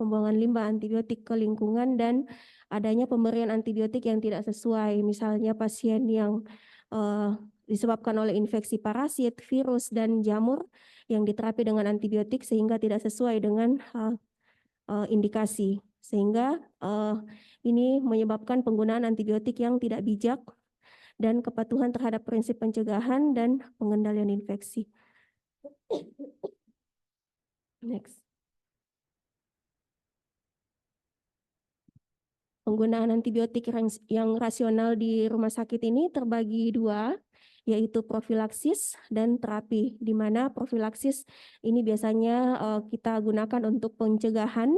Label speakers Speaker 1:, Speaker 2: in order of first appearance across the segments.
Speaker 1: pembuangan limbah antibiotik ke lingkungan dan adanya pemberian antibiotik yang tidak sesuai, misalnya pasien yang disebabkan oleh infeksi parasit, virus, dan jamur yang diterapi dengan antibiotik sehingga tidak sesuai dengan indikasi, sehingga ini menyebabkan penggunaan antibiotik yang tidak bijak dan kepatuhan terhadap prinsip pencegahan dan pengendalian infeksi. Next. Penggunaan antibiotik yang rasional di rumah sakit ini terbagi dua, yaitu profilaksis dan terapi, di mana profilaksis ini biasanya kita gunakan untuk pencegahan,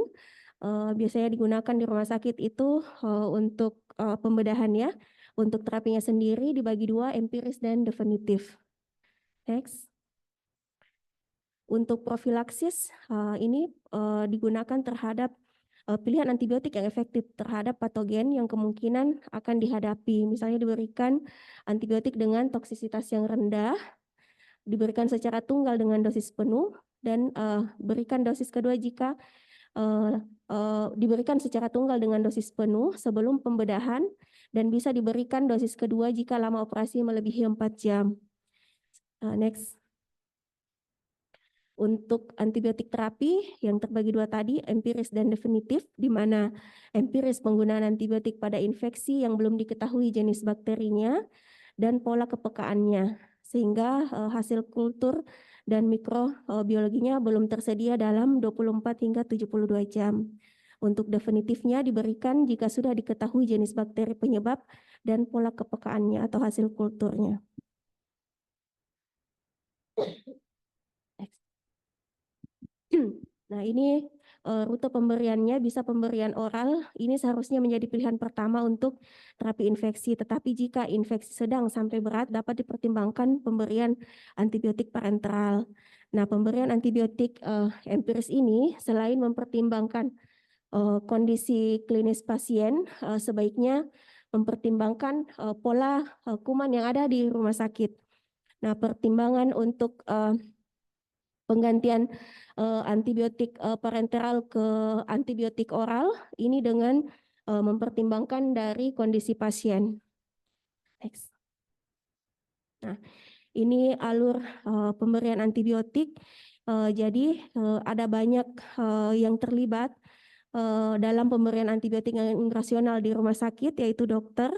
Speaker 1: biasanya digunakan di rumah sakit itu untuk pembedahan ya. Untuk terapinya sendiri dibagi dua, empiris dan definitif. Next. Untuk profilaksis ini digunakan terhadap pilihan antibiotik yang efektif terhadap patogen yang kemungkinan akan dihadapi. Misalnya diberikan antibiotik dengan toksisitas yang rendah, diberikan secara tunggal dengan dosis penuh, dan berikan dosis kedua jika diberikan secara tunggal dengan dosis penuh sebelum pembedahan, dan bisa diberikan dosis kedua jika lama operasi melebihi 4 jam. Next. Untuk antibiotik terapi yang terbagi dua tadi, empiris dan definitif, di mana empiris penggunaan antibiotik pada infeksi yang belum diketahui jenis bakterinya dan pola kepekaannya, sehingga hasil kultur dan mikrobiologinya belum tersedia dalam 24 hingga 72 jam. Untuk definitifnya diberikan jika sudah diketahui jenis bakteri penyebab dan pola kepekaannya atau hasil kulturnya. Nah, ini rute pemberiannya, bisa pemberian oral, ini seharusnya menjadi pilihan pertama untuk terapi infeksi. Tetapi jika infeksi sedang sampai berat, dapat dipertimbangkan pemberian antibiotik parenteral. Nah, pemberian antibiotik empiris ini selain mempertimbangkan kondisi klinis pasien, sebaiknya mempertimbangkan pola kuman yang ada di rumah sakit. Nah, pertimbangan untuk penggantian antibiotik parenteral ke antibiotik oral ini dengan mempertimbangkan dari kondisi pasien. Next. Nah, ini alur pemberian antibiotik. Jadi ada banyak yang terlibat dalam pemberian antibiotik yang rasional di rumah sakit, yaitu dokter,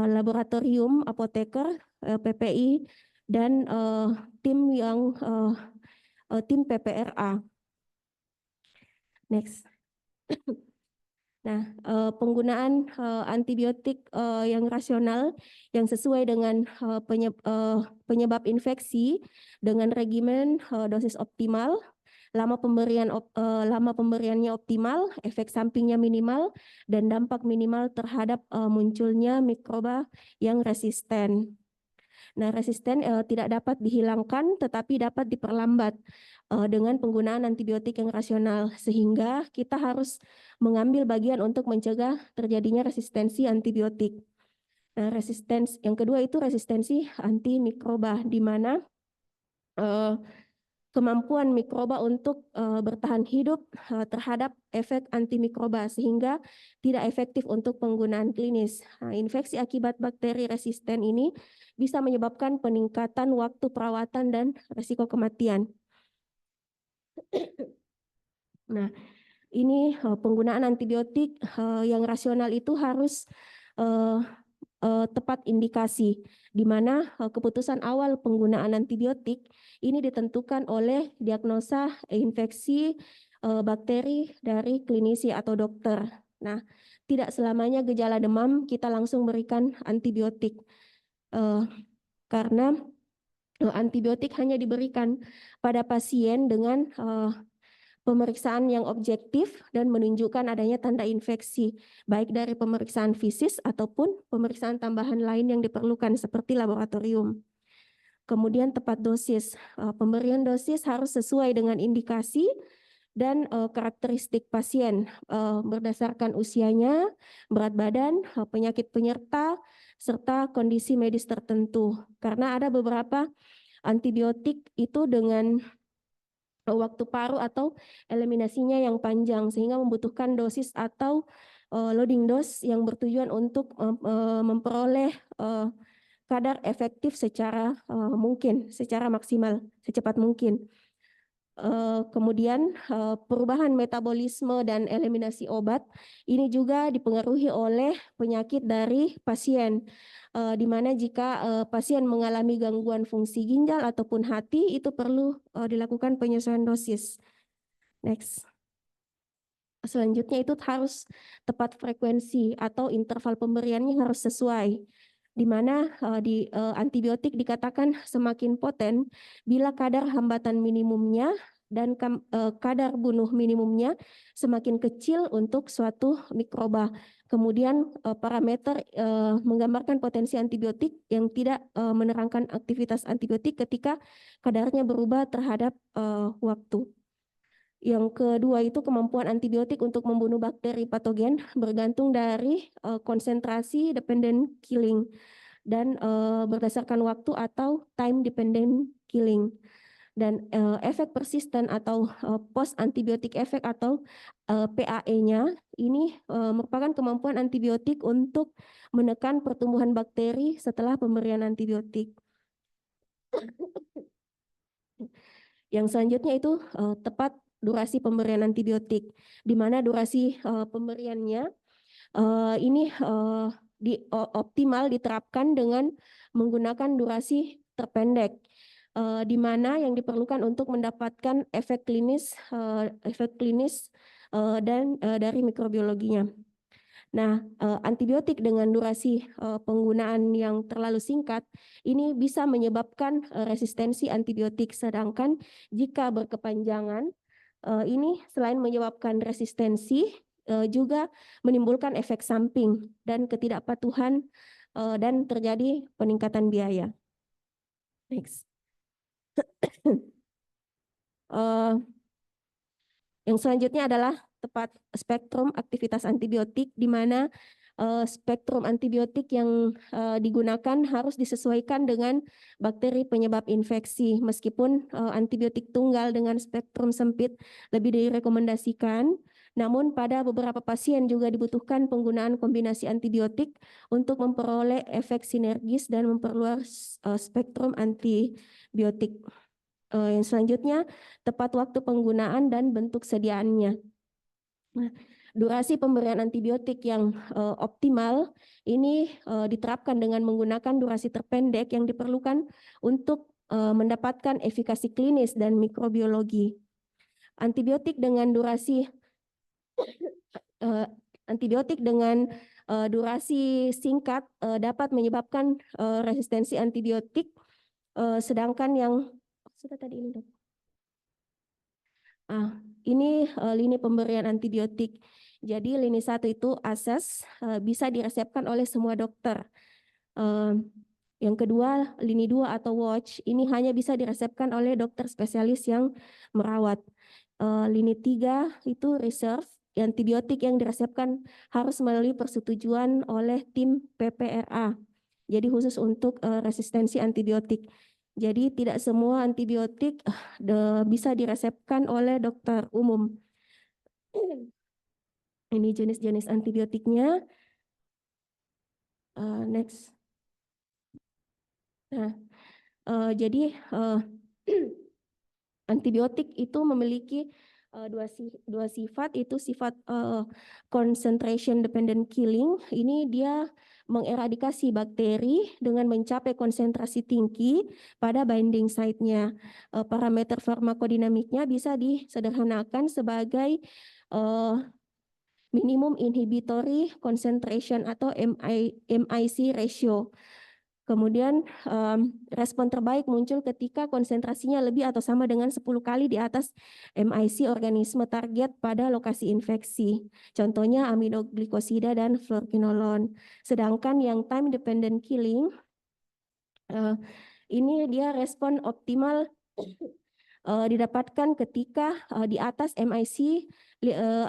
Speaker 1: laboratorium, apoteker, PPI, dan tim yang tim PPRA. Next. Nah, penggunaan antibiotik yang rasional yang sesuai dengan penyebab infeksi dengan regimen dosis optimal, lama pemberiannya optimal, efek sampingnya minimal, dan dampak minimal terhadap munculnya mikroba yang resisten. Nah, resisten tidak dapat dihilangkan tetapi dapat diperlambat dengan penggunaan antibiotik yang rasional, sehingga kita harus mengambil bagian untuk mencegah terjadinya resistensi antibiotik. Nah, resistensi yang kedua itu resistensi antimikroba, di mana kemampuan mikroba untuk bertahan hidup terhadap efek antimikroba sehingga tidak efektif untuk penggunaan klinis. Nah, infeksi akibat bakteri resisten ini bisa menyebabkan peningkatan waktu perawatan dan risiko kematian. Nah, ini penggunaan antibiotik yang rasional itu harus tepat indikasi, di mana keputusan awal penggunaan antibiotik ini ditentukan oleh diagnosa infeksi bakteri dari klinisi atau dokter. Nah, tidak selamanya gejala demam kita langsung berikan antibiotik, karena antibiotik hanya diberikan pada pasien dengan pemeriksaan yang objektif dan menunjukkan adanya tanda infeksi, baik dari pemeriksaan fisik ataupun pemeriksaan tambahan lain yang diperlukan seperti laboratorium. Kemudian tepat dosis. Pemberian dosis harus sesuai dengan indikasi dan karakteristik pasien berdasarkan usianya, berat badan, penyakit penyerta, serta kondisi medis tertentu. Karena ada beberapa antibiotik itu dengan waktu paru atau eliminasinya yang panjang sehingga membutuhkan dosis atau loading dose yang bertujuan untuk memperoleh kadar efektif secara secara maksimal, secepat mungkin. Kemudian perubahan metabolisme dan eliminasi obat ini juga dipengaruhi oleh penyakit dari pasien, di mana jika pasien mengalami gangguan fungsi ginjal ataupun hati itu perlu dilakukan penyesuaian dosis. Next. Selanjutnya itu harus tepat frekuensi atau interval pemberiannya harus sesuai, di mana antibiotik dikatakan semakin poten bila kadar hambatan minimumnya dan kadar bunuh minimumnya semakin kecil untuk suatu mikroba. Kemudian parameter menggambarkan potensi antibiotik yang tidak menerangkan aktivitas antibiotik ketika kadarnya berubah terhadap waktu. Yang kedua itu kemampuan antibiotik untuk membunuh bakteri patogen bergantung dari konsentrasi dependent killing dan berdasarkan waktu atau time dependent killing. Dan efek persisten atau post antibiotik efek atau PAE-nya ini merupakan kemampuan antibiotik untuk menekan pertumbuhan bakteri setelah pemberian antibiotik. Yang selanjutnya itu tepat durasi pemberian antibiotik, di mana durasi pemberiannya ini optimal diterapkan dengan menggunakan durasi terpendek, di mana yang diperlukan untuk mendapatkan efek klinis dan dari mikrobiologinya. Nah, antibiotik dengan durasi penggunaan yang terlalu singkat ini bisa menyebabkan resistensi antibiotik, sedangkan jika berkepanjangan ini selain menyebabkan resistensi juga menimbulkan efek samping dan ketidakpatuhan dan terjadi peningkatan biaya. Next. Yang selanjutnya adalah tepat spektrum aktivitas antibiotik, di mana spektrum antibiotik yang digunakan harus disesuaikan dengan bakteri penyebab infeksi. Meskipun antibiotik tunggal dengan spektrum sempit lebih direkomendasikan, namun pada beberapa pasien juga dibutuhkan penggunaan kombinasi antibiotik untuk memperoleh efek sinergis dan memperluas spektrum antibiotik. Yang selanjutnya, tepat waktu penggunaan dan bentuk sediaannya. Nah, durasi pemberian antibiotik yang optimal ini diterapkan dengan menggunakan durasi terpendek yang diperlukan untuk mendapatkan efikasi klinis dan mikrobiologi. Antibiotik dengan durasi singkat dapat menyebabkan resistensi antibiotik, sedangkan yang sudah tadi ini, Dok. Ini lini pemberian antibiotik. Jadi lini 1 itu ASES, bisa diresepkan oleh semua dokter. Yang kedua, lini 2 atau WATCH, ini hanya bisa diresepkan oleh dokter spesialis yang merawat. Lini 3 itu reserve, antibiotik yang diresepkan harus melalui persetujuan oleh tim PPRA. Jadi khusus untuk resistensi antibiotik. Jadi tidak semua antibiotik bisa diresepkan oleh dokter umum. Ini jenis-jenis antibiotiknya. Next. Nah, jadi antibiotik itu memiliki dua sifat, itu sifat concentration dependent killing. Ini dia mengeradikasi bakteri dengan mencapai konsentrasi tinggi pada binding site-nya. Parameter farmakodinamiknya bisa disederhanakan sebagai minimum inhibitory concentration atau MIC ratio. Kemudian respon terbaik muncul ketika konsentrasinya lebih atau sama dengan 10 kali di atas MIC organisme target pada lokasi infeksi. Contohnya aminoglikosida dan fluoroquinolone. Sedangkan yang time dependent killing ini dia respon optimal didapatkan ketika di atas MIC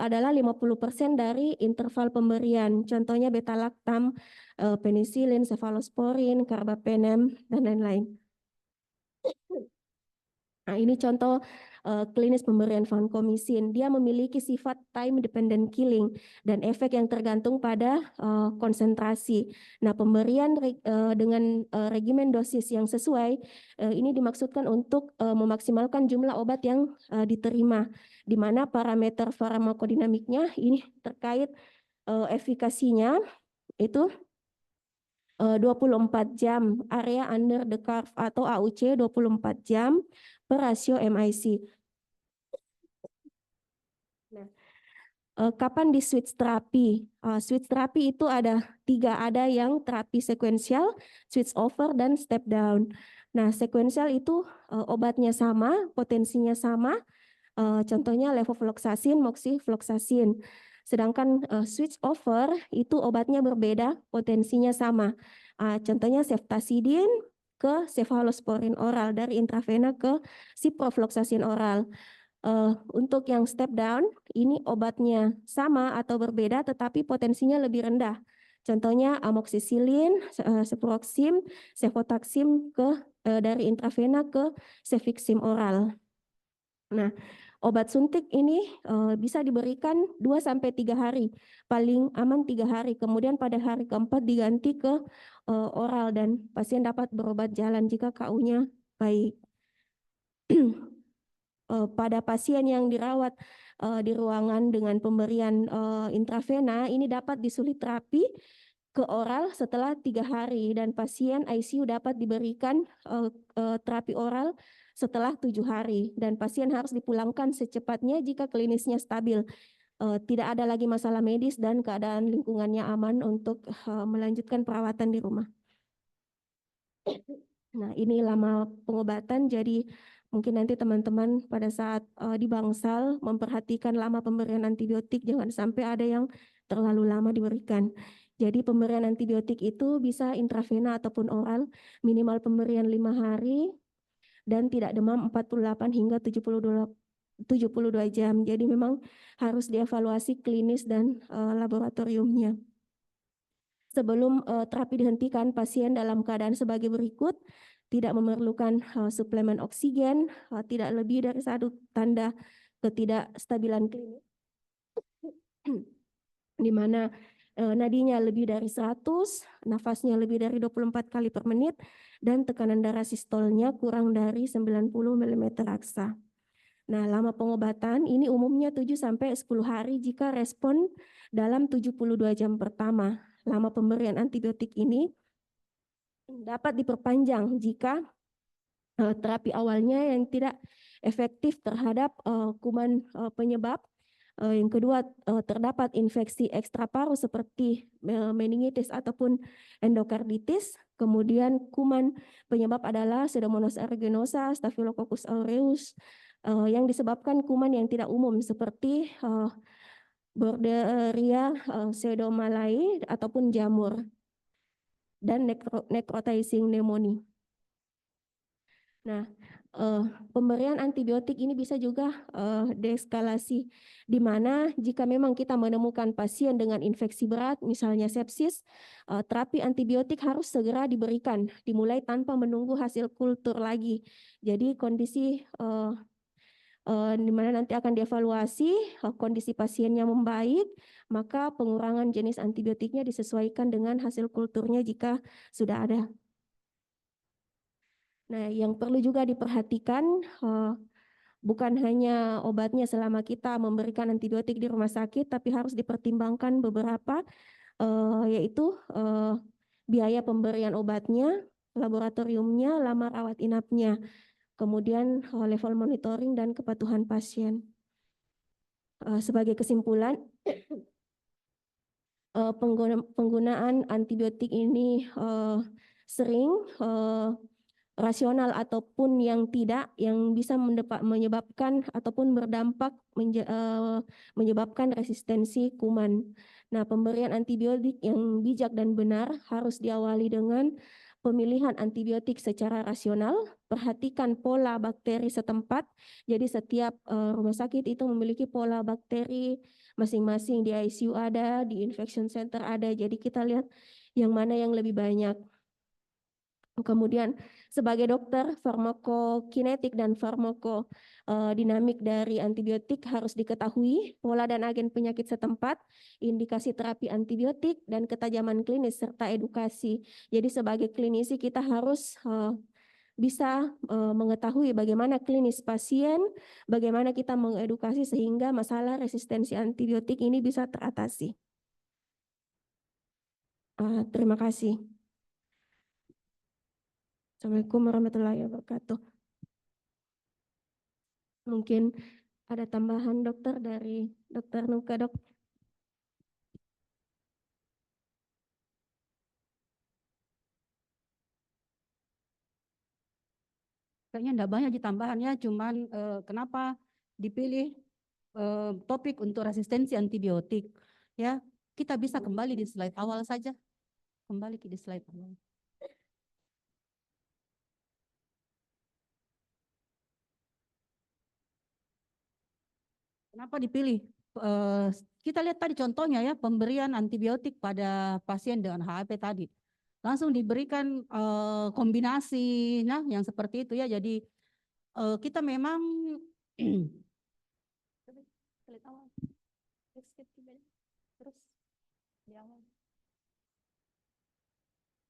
Speaker 1: adalah 50% dari interval pemberian. Contohnya beta-lactam, penisilin, cefalosporin, carbapenem, dan lain-lain. Nah, ini contoh klinis pemberian vancomycin. Dia memiliki sifat time dependent killing dan efek yang tergantung pada konsentrasi. Nah, pemberian dengan regimen dosis yang sesuai ini dimaksudkan untuk memaksimalkan jumlah obat yang diterima, di mana parameter farmakodinamiknya ini terkait efikasinya itu 24 jam, area under the curve atau AUC 24 jam per rasio MIC. Nah, kapan di switch terapi? Switch terapi itu ada 3, ada yang terapi sekuensial, switch over, dan step down. Nah, sekuensial itu obatnya sama, potensinya sama, contohnya levofloxacin, moxifloxacin. Sedangkan switch over itu obatnya berbeda, potensinya sama. Contohnya ceftazidime ke cefalosporin oral, dari intravena ke ciprofloxacin oral. Untuk yang step down, ini obatnya sama atau berbeda tetapi potensinya lebih rendah. Contohnya amoxicillin, cefuroxim, cefotaxim dari intravena ke cefixim oral. Nah, obat suntik ini bisa diberikan 2-3 hari, paling aman 3 hari. Kemudian pada hari keempat diganti ke oral dan pasien dapat berobat jalan jika KU-nya baik. Pada pasien yang dirawat di ruangan dengan pemberian intravena, ini dapat disulit terapi ke oral setelah 3 hari dan pasien ICU dapat diberikan terapi oral setelah 7 hari dan pasien harus dipulangkan secepatnya jika klinisnya stabil. Tidak ada lagi masalah medis dan keadaan lingkungannya aman untuk melanjutkan perawatan di rumah. Nah, ini lama pengobatan, jadi mungkin nanti teman-teman pada saat di bangsal memperhatikan lama pemberian antibiotik, jangan sampai ada yang terlalu lama diberikan. Jadi pemberian antibiotik itu bisa intravena ataupun oral, minimal pemberian 5 hari, dan tidak demam 48 hingga 72 jam. Jadi memang harus dievaluasi klinis dan laboratoriumnya. Sebelum terapi dihentikan, pasien dalam keadaan sebagai berikut: tidak memerlukan suplemen oksigen, tidak lebih dari 1 tanda ketidakstabilan klinis, di mana nadinya lebih dari 100, nafasnya lebih dari 24 kali per menit, dan tekanan darah sistolnya kurang dari 90 mm aksa. Nah, lama pengobatan ini umumnya 7-10 hari jika respon dalam 72 jam pertama. Lama pemberian antibiotik ini dapat diperpanjang jika terapi awalnya yang tidak efektif terhadap kuman penyebab. Yang kedua, terdapat infeksi ekstraparu seperti meningitis ataupun endokarditis. Kemudian kuman penyebab adalah Pseudomonas aeruginosa, Staphylococcus aureus, yang disebabkan kuman yang tidak umum seperti Borderia pseudomallei ataupun jamur, dan necrotizing pneumonia. Nah, pemberian antibiotik ini bisa juga deeskalasi, di mana jika memang kita menemukan pasien dengan infeksi berat, misalnya sepsis, terapi antibiotik harus segera diberikan, dimulai tanpa menunggu hasil kultur lagi. Jadi kondisi di mana nanti akan dievaluasi, kondisi pasiennya membaik, maka pengurangan jenis antibiotiknya disesuaikan dengan hasil kulturnya jika sudah ada. Nah, yang perlu juga diperhatikan bukan hanya obatnya selama kita memberikan antibiotik di rumah sakit, tapi harus dipertimbangkan beberapa, yaitu biaya pemberian obatnya, laboratoriumnya, lama rawat inapnya, kemudian level monitoring dan kepatuhan pasien. Sebagai kesimpulan, penggunaan antibiotik ini sering rasional ataupun yang tidak, yang bisa menyebabkan ataupun berdampak menyebabkan resistensi kuman. Nah, pemberian antibiotik yang bijak dan benar harus diawali dengan pemilihan antibiotik secara rasional, perhatikan pola bakteri setempat. Jadi setiap rumah sakit itu memiliki pola bakteri masing-masing, di ICU ada, di infection center ada. Jadi kita lihat yang mana yang lebih banyak. Kemudian sebagai dokter, farmakokinetik dan farmakodinamik dari antibiotik harus diketahui, pola dan agen penyakit setempat, indikasi terapi antibiotik, dan ketajaman klinis serta edukasi. Jadi sebagai klinisi kita harus bisa mengetahui bagaimana klinis pasien, bagaimana kita mengedukasi sehingga masalah resistensi antibiotik ini bisa teratasi. Terima kasih. Assalamualaikum warahmatullahi wabarakatuh. Mungkin ada tambahan dokter dari Dokter Nuka, Dok?
Speaker 2: Kayaknya enggak banyak tambahannya, cuman kenapa dipilih topik untuk resistensi antibiotik? Ya, kita bisa kembali di slide awal saja. Kembali di slide awal. Kenapa dipilih? Kita lihat tadi contohnya ya, pemberian antibiotik pada pasien dengan HIV tadi. Langsung diberikan kombinasi, nah yang seperti itu ya. Jadi kita memang terus di awal.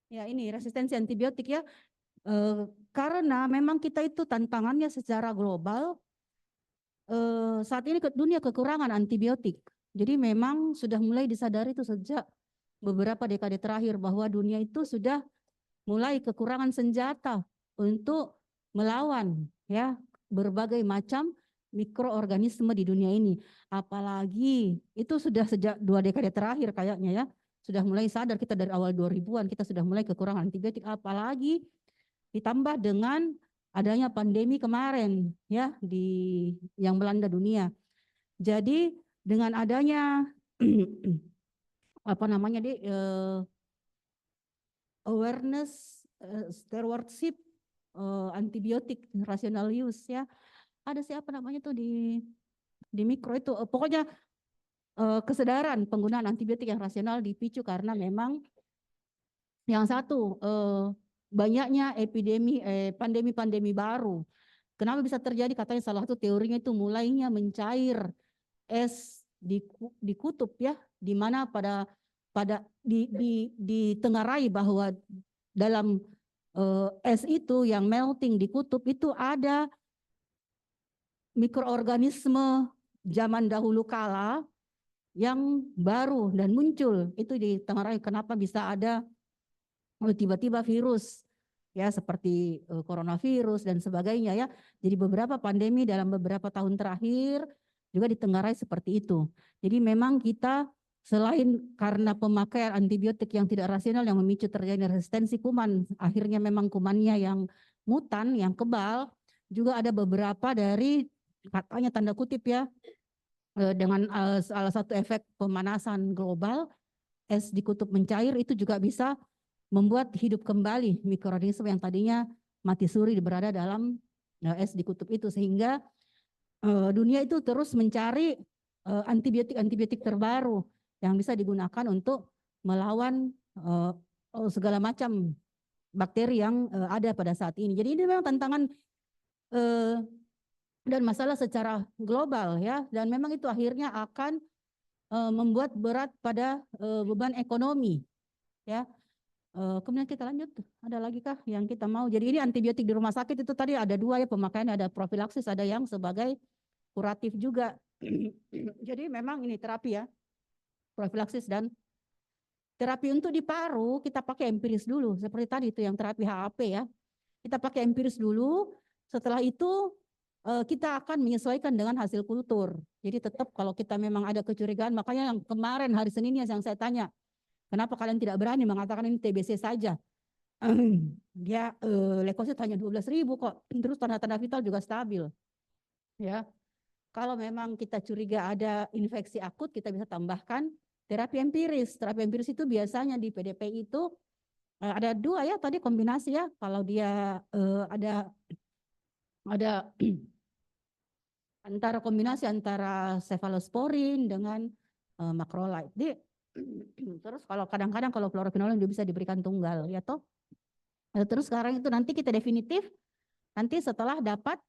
Speaker 2: Ya ini resistensi antibiotik ya, karena memang kita itu tantangannya secara global saat ini dunia kekurangan antibiotik. Jadi memang sudah mulai disadari itu sejak beberapa dekade terakhir bahwa dunia itu sudah mulai kekurangan senjata untuk melawan ya berbagai macam mikroorganisme di dunia ini. Apalagi itu sudah sejak 2 dekade terakhir kayaknya ya. Sudah mulai sadar kita dari awal 2000-an kita sudah mulai kekurangan antibiotik, apalagi ditambah dengan adanya pandemi kemarin ya yang melanda dunia. Jadi dengan adanya apa namanya awareness stewardship antibiotik rational use ya. Ada siapa namanya tuh di mikro itu pokoknya kesadaran penggunaan antibiotik yang rasional dipicu karena memang yang satu banyaknya pandemi-pandemi baru. Kenapa bisa terjadi? Katanya salah satu teorinya itu mulainya mencair es di kutub ya, di mana ditengarai bahwa dalam es itu yang melting di kutub itu ada mikroorganisme zaman dahulu kala yang baru dan muncul. Itu ditengarai kenapa bisa ada tiba-tiba virus ya seperti coronavirus dan sebagainya ya. Jadi beberapa pandemi dalam beberapa tahun terakhir juga ditengarai seperti itu. Jadi memang kita selain karena pemakaian antibiotik yang tidak rasional yang memicu terjadi resistensi kuman, akhirnya memang kumannya yang mutan, yang kebal, juga ada beberapa dari katanya tanda kutip ya dengan salah satu efek pemanasan global, es di kutub mencair itu juga bisa membuat hidup kembali mikroorganisme yang tadinya mati suri berada dalam es di kutub itu, sehingga dunia itu terus mencari antibiotik terbaru yang bisa digunakan untuk melawan segala macam bakteri yang ada pada saat ini. Jadi ini memang tantangan dan masalah secara global ya, dan memang itu akhirnya akan membuat berat pada beban ekonomi ya. Kemudian kita lanjut, ada lagi kah yang kita mau? Jadi ini antibiotik di rumah sakit itu tadi ada 2 ya pemakaiannya, ada profilaksis, ada yang sebagai kuratif juga. Jadi memang ini terapi ya, profilaksis dan terapi untuk di paru kita pakai empiris dulu, seperti tadi itu yang terapi HAP ya. Kita pakai empiris dulu, setelah itu kita akan menyesuaikan dengan hasil kultur. Jadi tetap kalau kita memang ada kecurigaan, makanya yang kemarin hari Senin yang saya tanya, kenapa kalian tidak berani mengatakan ini TBC saja? Dia leukosit hanya 12.000 kok, terus tanda-tanda vital juga stabil. Ya, kalau memang kita curiga ada infeksi akut, kita bisa tambahkan terapi empiris. Terapi empiris itu biasanya di PDP itu ada 2 ya tadi kombinasi ya. Kalau dia ada antara kombinasi antara cephalosporin dengan macrolide. Terus kalau kadang-kadang kalau fluoroquinolone dia bisa diberikan tunggal ya toh. Terus sekarang itu nanti kita definitif nanti setelah dapat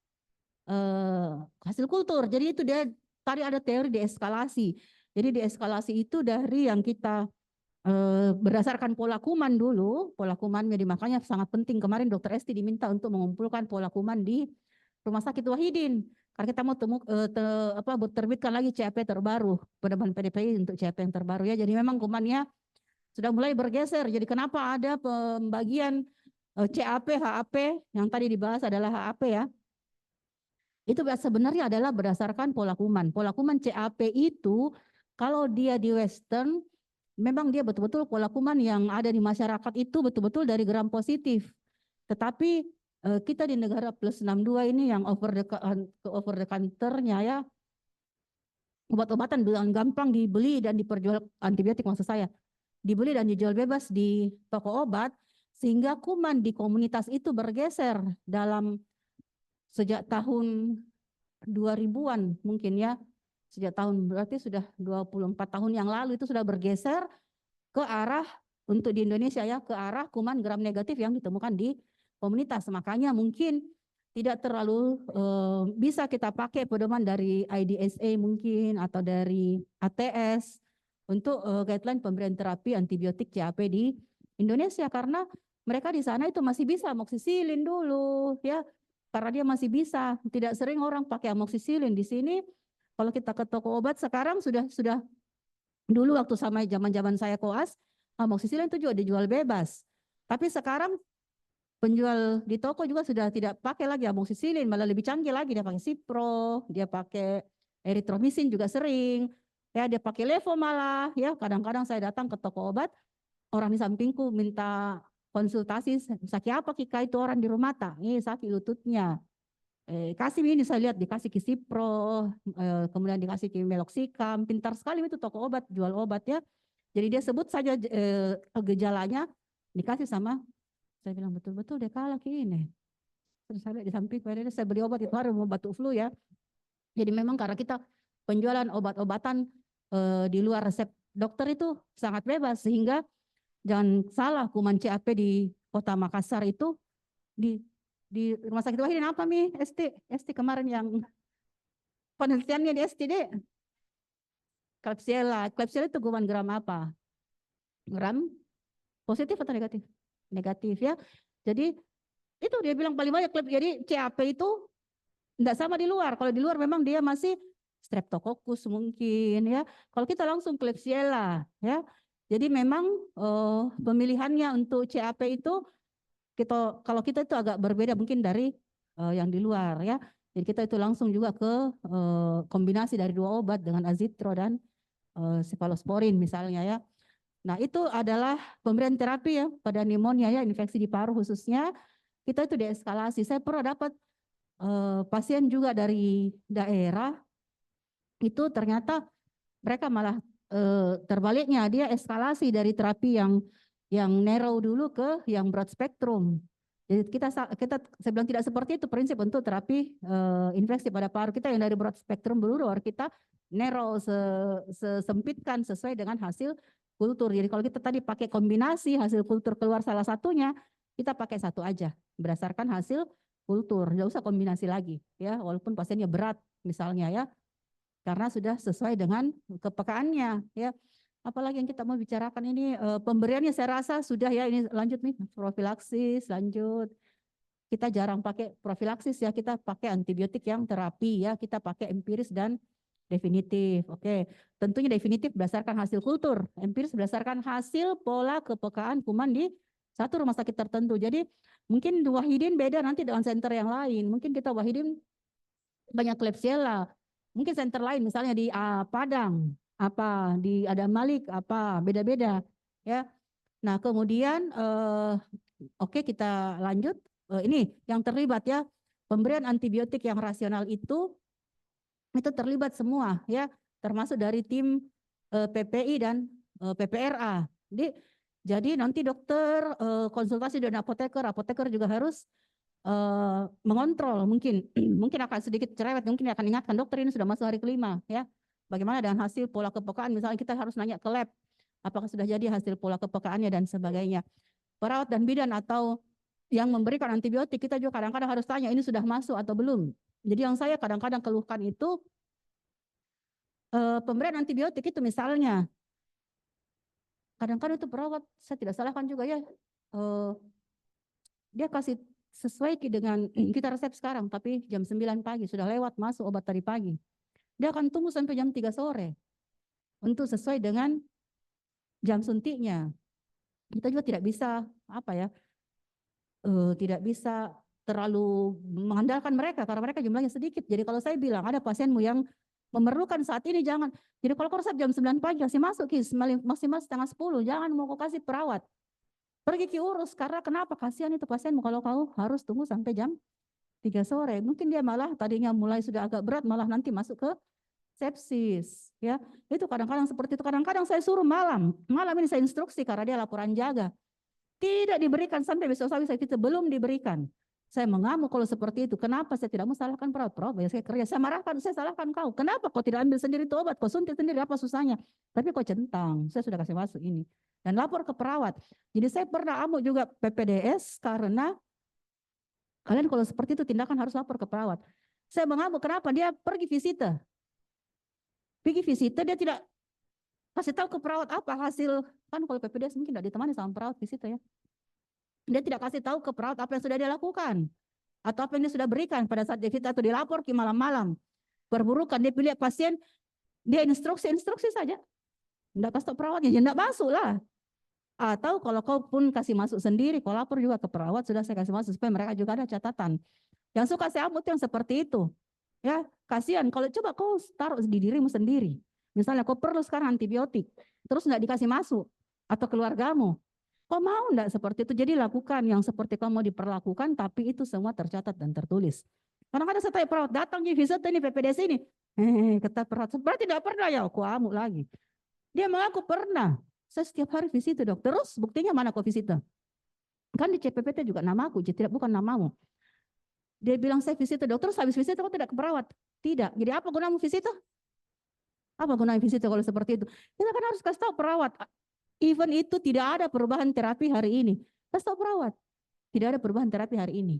Speaker 2: hasil kultur. Jadi itu dia tadi ada teori deeskalasi. Jadi deeskalasi itu dari yang kita berdasarkan pola kuman dulu, pola kuman jadi makanya sangat penting. Kemarin Dokter Esti diminta untuk mengumpulkan pola kuman di Rumah Sakit Wahidin. Karena kita mau terbitkan lagi CAP terbaru, pedoman PDPI untuk CAP yang terbaru ya. Jadi memang kumannya sudah mulai bergeser. Jadi kenapa ada pembagian CAP, HAP yang tadi dibahas adalah HAP ya. Itu sebenarnya adalah berdasarkan pola kuman. Pola kuman CAP itu kalau dia di Western memang dia betul-betul pola kuman yang ada di masyarakat itu betul-betul dari gram positif. Tetapi kita di negara plus 62 ini yang over the counter-nya ya, obat-obatan dengan gampang dibeli dan diperjual, antibiotik maksud saya, dibeli dan dijual bebas di toko obat, sehingga kuman di komunitas itu bergeser dalam sejak tahun 2000-an mungkin ya, sejak tahun berarti sudah 24 tahun yang lalu itu sudah bergeser ke arah untuk di Indonesia ya, ke arah kuman gram negatif yang ditemukan di komunitas. Makanya mungkin tidak terlalu bisa kita pakai pedoman dari IDSA mungkin atau dari ATS untuk guideline pemberian terapi antibiotik CAP di Indonesia karena mereka di sana itu masih bisa amoksisilin dulu ya. Karena dia masih bisa, tidak sering orang pakai amoksisilin di sini. Kalau kita ke toko obat sekarang sudah dulu waktu sama zaman saya koas, amoksisilin itu juga dijual bebas. Tapi sekarang penjual di toko juga sudah tidak pakai lagi amoksisilin, malah lebih canggih lagi, dia pakai Cipro, dia pakai eritromisin juga sering, ya dia pakai Levo malah, ya kadang-kadang saya datang ke toko obat, orang di sampingku minta konsultasi, sakit apa Kika itu orang di rumah tak, sakit lututnya, kasih ini saya lihat dikasih Cipro, kemudian dikasih Meloxicam, pintar sekali itu toko obat jual obat ya, jadi dia sebut saja gejalanya dikasih sama. Saya bilang betul-betul dia kalah ini. Terus saya lihat di samping, saya beli obat itu hari mau batuk flu ya. Jadi memang karena kita penjualan obat-obatan di luar resep dokter itu sangat bebas sehingga jangan salah kuman CAP di Kota Makassar itu di Rumah Sakit Wahidin apa Mi? ST kemarin yang penelitiannya di ST deh. Klebsiella itu kuman gram apa? Gram positif atau negatif? Negatif ya. Jadi itu dia bilang paling banyak. Jadi CAP itu tidak sama di luar. Kalau di luar memang dia masih Streptococcus mungkin ya. Kalau kita langsung Klebsiella ya. Jadi memang pemilihannya untuk CAP itu kalau kita itu agak berbeda mungkin dari yang di luar ya. Jadi kita itu langsung juga ke kombinasi dari dua obat dengan azitro dan cephalosporin misalnya ya. Nah itu adalah pemberian terapi ya pada pneumonia ya, infeksi di paru khususnya. Kita itu deeskalasi. Saya pernah dapat pasien juga dari daerah, itu ternyata mereka malah terbaliknya, dia eskalasi dari terapi yang narrow dulu ke yang broad spectrum. Jadi saya bilang tidak seperti itu prinsip untuk terapi infeksi pada paru. Kita yang dari broad spectrum dulu, kita narrow sesempitkan sesuai dengan hasil kultur. Jadi kalau kita tadi pakai kombinasi hasil kultur keluar salah satunya, kita pakai satu aja berdasarkan hasil kultur, nggak usah kombinasi lagi ya, walaupun pasiennya berat misalnya ya, karena sudah sesuai dengan kepekaannya ya. Apalagi yang kita mau bicarakan ini pemberiannya saya rasa sudah ya, ini lanjut nih profilaksis lanjut. Kita jarang pakai profilaksis ya, kita pakai antibiotik yang terapi ya, kita pakai empiris dan definitif. Oke, tentunya definitif berdasarkan hasil kultur, empiris berdasarkan hasil pola kepekaan kuman di satu rumah sakit tertentu. Jadi mungkin di Wahidin beda nanti dengan center yang lain. Mungkin kita Wahidin banyak Klebsiella. Mungkin center lain misalnya di Padang, apa di Adam Malik, apa beda-beda ya. Nah kemudian oke kita lanjut. Ini yang terlibat ya, pemberian antibiotik yang rasional itu terlibat semua ya, termasuk dari tim PPI dan PPRA. Jadi nanti dokter konsultasi dengan apoteker juga harus mengontrol, mungkin akan sedikit cerewet, mungkin akan ingatkan dokter ini sudah masuk hari kelima ya. Bagaimana dengan hasil pola kepekaan, misalnya kita harus nanya ke lab apakah sudah jadi hasil pola kepekaannya dan sebagainya. Perawat dan bidan atau yang memberikan antibiotik, kita juga kadang-kadang harus tanya ini sudah masuk atau belum. Jadi yang saya kadang-kadang keluhkan itu pemberian antibiotik itu misalnya kadang-kadang itu perawat, saya tidak salahkan juga ya, dia kasih sesuai dengan kita resep sekarang, tapi jam 9 pagi sudah lewat masuk obat tadi pagi. Dia akan tunggu sampai jam 3 sore untuk sesuai dengan jam suntiknya. Kita juga tidak bisa tidak bisa terlalu mengandalkan mereka karena mereka jumlahnya sedikit. Jadi kalau saya bilang ada pasienmu yang memerlukan saat ini jangan. Jadi kalau kau resep jam 9 pagi kasih masuk maksimal setengah 10, jangan mau kau kasih perawat. Pergi ki urus karena kenapa? Kasihan itu pasienmu kalau kau harus tunggu sampai jam 3 sore. Mungkin dia malah tadinya mulai sudah agak berat malah nanti masuk ke sepsis, ya. Itu kadang-kadang seperti itu. Kadang-kadang saya suruh malam ini saya instruksi karena dia laporan jaga. Tidak diberikan sampai besok saya belum diberikan. Saya mengamuk kalau seperti itu. Kenapa saya tidak mau salahkan perawat? Ya saya kerja, saya marahkan, saya salahkan kau. Kenapa kau tidak ambil sendiri itu obat? Kau suntik sendiri, apa susahnya? Tapi kau centang, saya sudah kasih masuk ini. Dan lapor ke perawat. Jadi saya pernah amuk juga PPDS karena kalian kalau seperti itu tindakan harus lapor ke perawat. Saya mengamuk, kenapa? Dia pergi visite. Pergi visite, dia tidak kasih tahu ke perawat apa hasil. Kan kalau PPDS mungkin tidak ditemani sama perawat visite ya. Dia tidak kasih tahu ke perawat apa yang sudah dia lakukan. Atau apa yang dia sudah berikan pada saat dia visite atau dilapor ke malam-malam. Perburukan, dia pilih pasien, dia instruksi saja. Tidak kasih tahu perawatnya, ya tidak masuk lah. Atau kalau kau pun kasih masuk sendiri, kau lapor juga ke perawat, sudah saya kasih masuk supaya mereka juga ada catatan. Yang suka saya amut yang seperti itu. Ya, kasihan kalau coba kau taruh di dirimu sendiri. Misalnya kau perlu sekarang antibiotik, terus tidak dikasih masuk atau keluargamu. Kau mau enggak seperti itu? Jadi lakukan yang seperti kau mau diperlakukan, tapi itu semua tercatat dan tertulis. Kadang-kadang saya tanya perawat, datang di visit ini PPDS ini. Kata perawat, berarti tidak pernah ya, aku amuk lagi. Dia mengaku pernah. Saya setiap hari visit dok. Terus buktinya mana kau visit? Kan di CPPT juga namaku, tidak bukan namamu. Dia bilang saya visit dok. Terus habis visit kau tidak ke perawat? Tidak. Jadi apa gunamu visit? Apa gunanya visit kalau seperti itu? Kita kan harus kasih tahu perawat. Even itu tidak ada perubahan terapi hari ini. Kasih tahu perawat. Tidak ada perubahan terapi hari ini.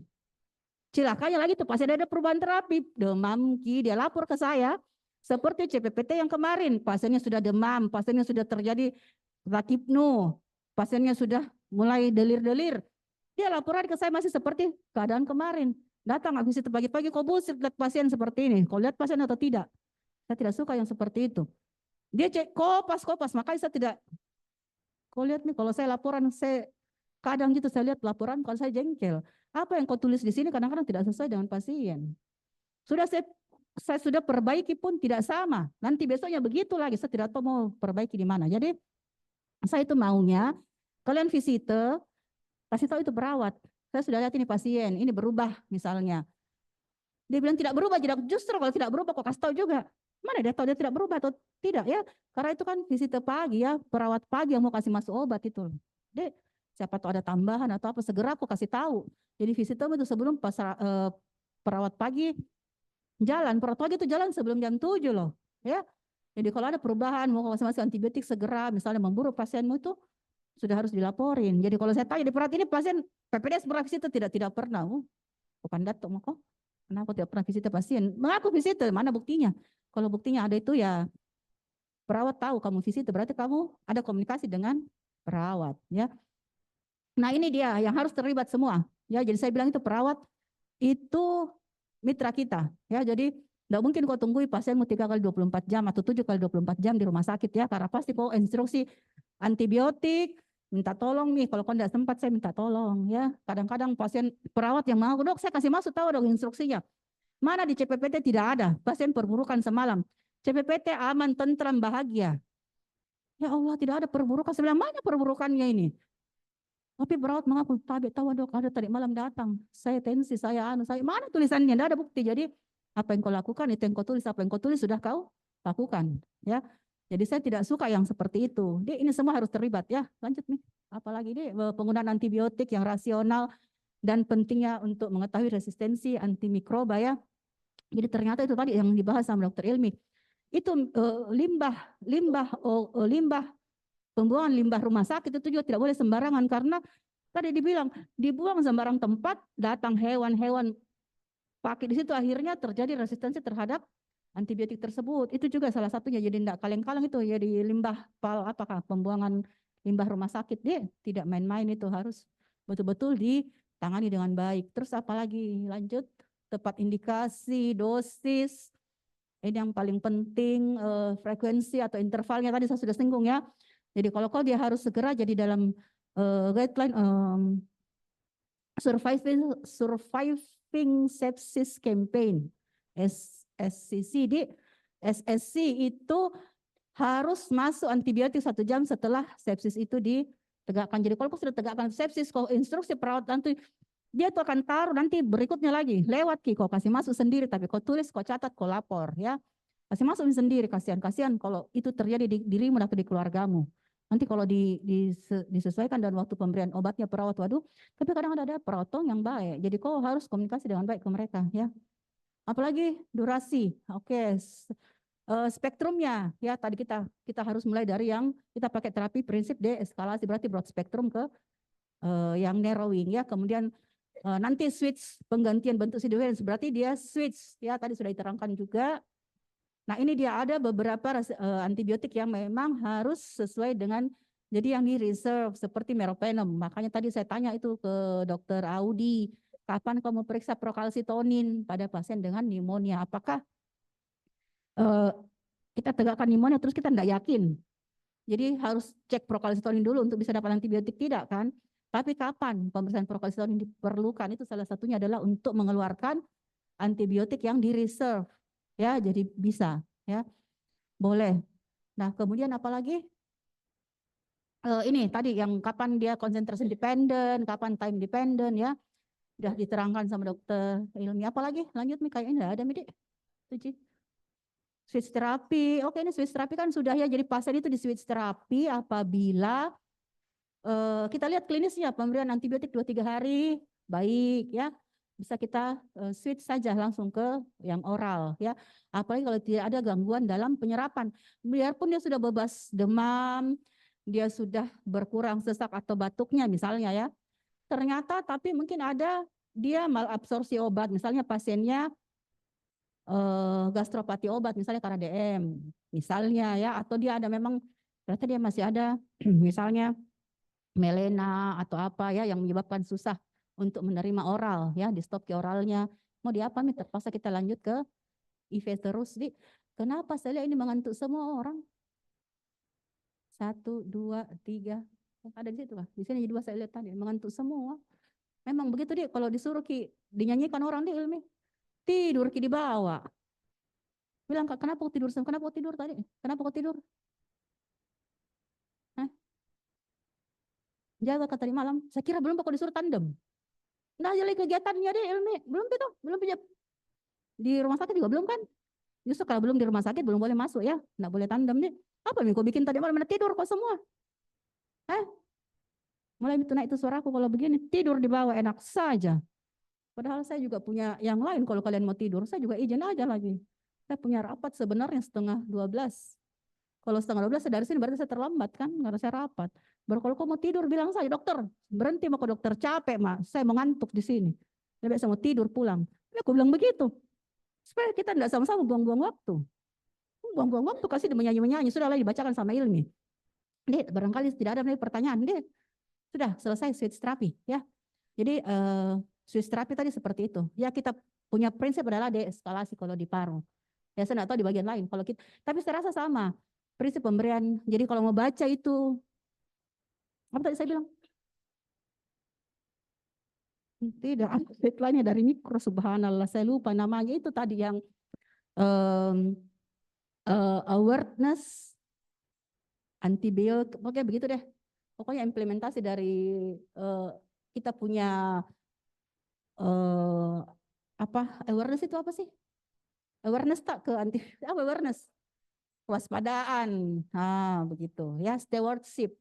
Speaker 2: Celakanya lagi tuh pasien ada perubahan terapi. Demam, dia lapor ke saya. Seperti CPPT yang kemarin. Pasiennya sudah demam, pasiennya sudah terjadi rakipnu, pasiennya sudah mulai delir-delir. Dia laporan ke saya masih seperti keadaan kemarin. Datang habis itu pagi-pagi, kau bullshit lihat pasien seperti ini. Kau lihat pasien atau tidak? Saya tidak suka yang seperti itu. Dia cek kopas, makanya saya tidak. Kau lihat nih, kalau saya laporan, saya kadang gitu saya lihat laporan, kalau saya jengkel. Apa yang kau tulis di sini kadang-kadang tidak sesuai dengan pasien. Sudah saya sudah perbaiki pun tidak sama. Nanti besoknya begitu lagi, saya tidak tahu mau perbaiki di mana. Jadi saya itu maunya kalian visite, kasih tahu itu perawat. Saya sudah lihat ini pasien, ini berubah misalnya. Dia bilang tidak berubah, justru kalau tidak berubah kok kasih tahu juga. Mana dia tahu dia tidak berubah atau tidak ya? Karena itu kan visite pagi ya, perawat pagi yang mau kasih masuk obat itu. Dek, siapa tahu ada tambahan atau apa, segera aku kasih tahu. Jadi visite itu sebelum perawat pagi jalan, perawat pagi itu jalan sebelum jam 7 loh. Ya. Jadi kalau ada perubahan mau kasih masuk antibiotik segera, misalnya memburuk pasienmu itu sudah harus dilaporin. Jadi kalau saya tanya di perawat ini pasien PPDS pernah visite tidak pernah. Bukan datuk kok. Kenapa tidak pernah visite pasien? Mengaku visite, mana buktinya? Kalau buktinya ada itu ya perawat tahu kamu visite, berarti kamu ada komunikasi dengan perawat ya. Nah ini dia yang harus terlibat semua ya. Jadi saya bilang itu perawat itu mitra kita ya. Jadi tidak mungkin kau tunggui pasienmu 3 kali 24 jam atau 7 kali 24 jam di rumah sakit ya. Karena pasti kau instruksi antibiotik, minta tolong nih, kalau kau tidak sempat saya minta tolong ya. Kadang-kadang pasien perawat yang mau, dok saya kasih masuk tahu dong instruksinya. Mana di CPPT tidak ada, pasien perburukan semalam. CPPT aman, tentram, bahagia. Ya Allah tidak ada perburukan, saya bilang mana perburukannya ini? Tapi perawat mengaku, tahu dok ada tadi malam datang, saya tensi, saya mana tulisannya, tidak ada bukti. Jadi apa yang kau lakukan itu yang kau tulis, apa yang kau tulis sudah kau lakukan ya. Jadi saya tidak suka yang seperti itu. Ini semua harus terlibat ya. Lanjut nih. Apalagi penggunaan antibiotik yang rasional dan pentingnya untuk mengetahui resistensi antimikroba ya. Jadi ternyata itu tadi yang dibahas sama Dokter Ilmi. Itu limbah pembuangan limbah rumah sakit itu juga tidak boleh sembarangan karena Tadi dibuang sembarang tempat, datang hewan-hewan pakai di situ, akhirnya terjadi resistensi terhadap antibiotik tersebut. Itu juga salah satunya. Jadi tidak kaleng-kaleng itu ya di limbah apakah pembuangan limbah rumah sakit, dia tidak main-main, itu harus betul-betul ditangani dengan baik. Terus apalagi lanjut, tepat indikasi, dosis. Ini yang paling penting, frekuensi atau intervalnya tadi saya sudah singgung ya. Jadi kalau dia harus segera jadi dalam guideline surviving sepsis campaign SSCC. SSC itu harus masuk antibiotik 1 jam setelah sepsis itu ditegakkan. Jadi kalau sudah tegakkan sepsis, kok instruksi perawat nanti dia tuh akan taruh nanti berikutnya lagi lewat kok kasih masuk sendiri, tapi kau tulis, kau catat, kau lapor ya. Kasih masuk sendiri, kasihan kalau itu terjadi di dirimu atau di keluargamu. Nanti kalau disesuaikan dengan waktu pemberian obatnya perawat, waduh, tapi kadang ada perawat yang baik. Jadi kau harus komunikasi dengan baik ke mereka ya. Apalagi durasi. Oke. Spektrumnya ya, tadi kita harus mulai dari yang kita pakai terapi prinsip deeskalasi, berarti broad spektrum ke yang narrowing ya. Kemudian nanti switch penggantian bentuk sideways, berarti dia switch ya, tadi sudah diterangkan juga. Nah ini dia ada beberapa antibiotik yang memang harus sesuai dengan, jadi yang di reserve seperti meropenem. Makanya tadi saya tanya itu ke dokter Audi, kapan kamu periksa prokalsitonin pada pasien dengan pneumonia? Apakah kita tegakkan pneumonia terus kita tidak yakin? Jadi harus cek prokalsitonin dulu untuk bisa dapat antibiotik, tidak kan? Tapi kapan pemeriksaan prokalsitonin diperlukan? Itu salah satunya adalah untuk mengeluarkan antibiotik yang di reserve ya, jadi bisa ya, boleh. Nah kemudian apalagi ini tadi yang kapan dia concentration dependent, kapan time dependent ya, sudah diterangkan sama dokter Ilmi. Apalagi lanjut nih, kayaknya enggak ada Midi. Switch terapi, oke ini switch terapi kan sudah ya, jadi pasien itu di switch terapi apabila kita lihat klinisnya pemberian antibiotik 2-3 hari baik ya, bisa kita switch saja langsung ke yang oral ya. Apalagi kalau tidak ada gangguan dalam penyerapan, biarpun dia sudah bebas demam, dia sudah berkurang sesak atau batuknya misalnya ya, ternyata tapi mungkin ada dia malabsorpsi obat, misalnya pasiennya gastropati obat misalnya karena DM misalnya ya, atau dia ada memang ternyata dia masih ada misalnya melena atau apa ya yang menyebabkan susah untuk menerima oral ya, di stop ke oralnya, mau di apa nih, terpaksa kita lanjut ke IV terus. Di kenapa saya lihat ini mengantuk semua orang, 1, 2, 3 ada di situ lah, di sini 2 saya lihat tadi mengantuk semua. Memang begitu dia kalau disuruh dinyanyikan orang di Ilmi tidur dibawa, bilang kenapa kau tidur, kenapa kau tidur tadi, kenapa kau tidur, jaga kata tadi malam, saya kira belum kok disuruh tandem. Nah jadi kegiatannya deh Ilmi belum itu, belum di rumah sakit juga belum kan. Justru kalau belum di rumah sakit belum boleh masuk ya, nggak boleh tandem deh. Apa nih kau bikin tadi malam, mana tidur kok semua? Mulai itu naik itu suaraku kalau begini, tidur di bawah enak saja. Padahal saya juga punya yang lain, kalau kalian mau tidur saya juga izin aja lagi. Saya punya rapat sebenarnya 11:30. Kalau 11:30 saya dari sini berarti saya terlambat kan, karena saya rapat. Baru kalau kau mau tidur bilang saja, dokter berhenti mau ke dokter, capek mak, saya mau ngantuk di sini. Lebih saya mau tidur pulang. Ya, aku bilang begitu. Supaya kita tidak sama-sama buang-buang waktu. Buang-buang waktu kasih menyanyi-menyanyi, sudahlah dibacakan sama Ilmi. Dek, barangkali tidak ada pertanyaan, Dek. Sudah selesai switch terapi ya. Jadi switch terapi tadi seperti itu. Ya kita punya prinsip adalah deeskalasi kalau di paru. Ya saya tidak tahu di bagian lain. Kalau kita, tapi saya rasa sama prinsip pemberian. Jadi kalau mau baca itu, apa tadi saya bilang? Tidak, deadline-nya dari mikro, subhanallah, saya lupa namanya itu tadi yang awareness, antibiotik, oke begitu deh. Pokoknya implementasi dari kita punya apa awareness itu apa sih? Awareness tak ke anti apa awareness? Kewaspadaan. Nah, begitu ya, stewardship.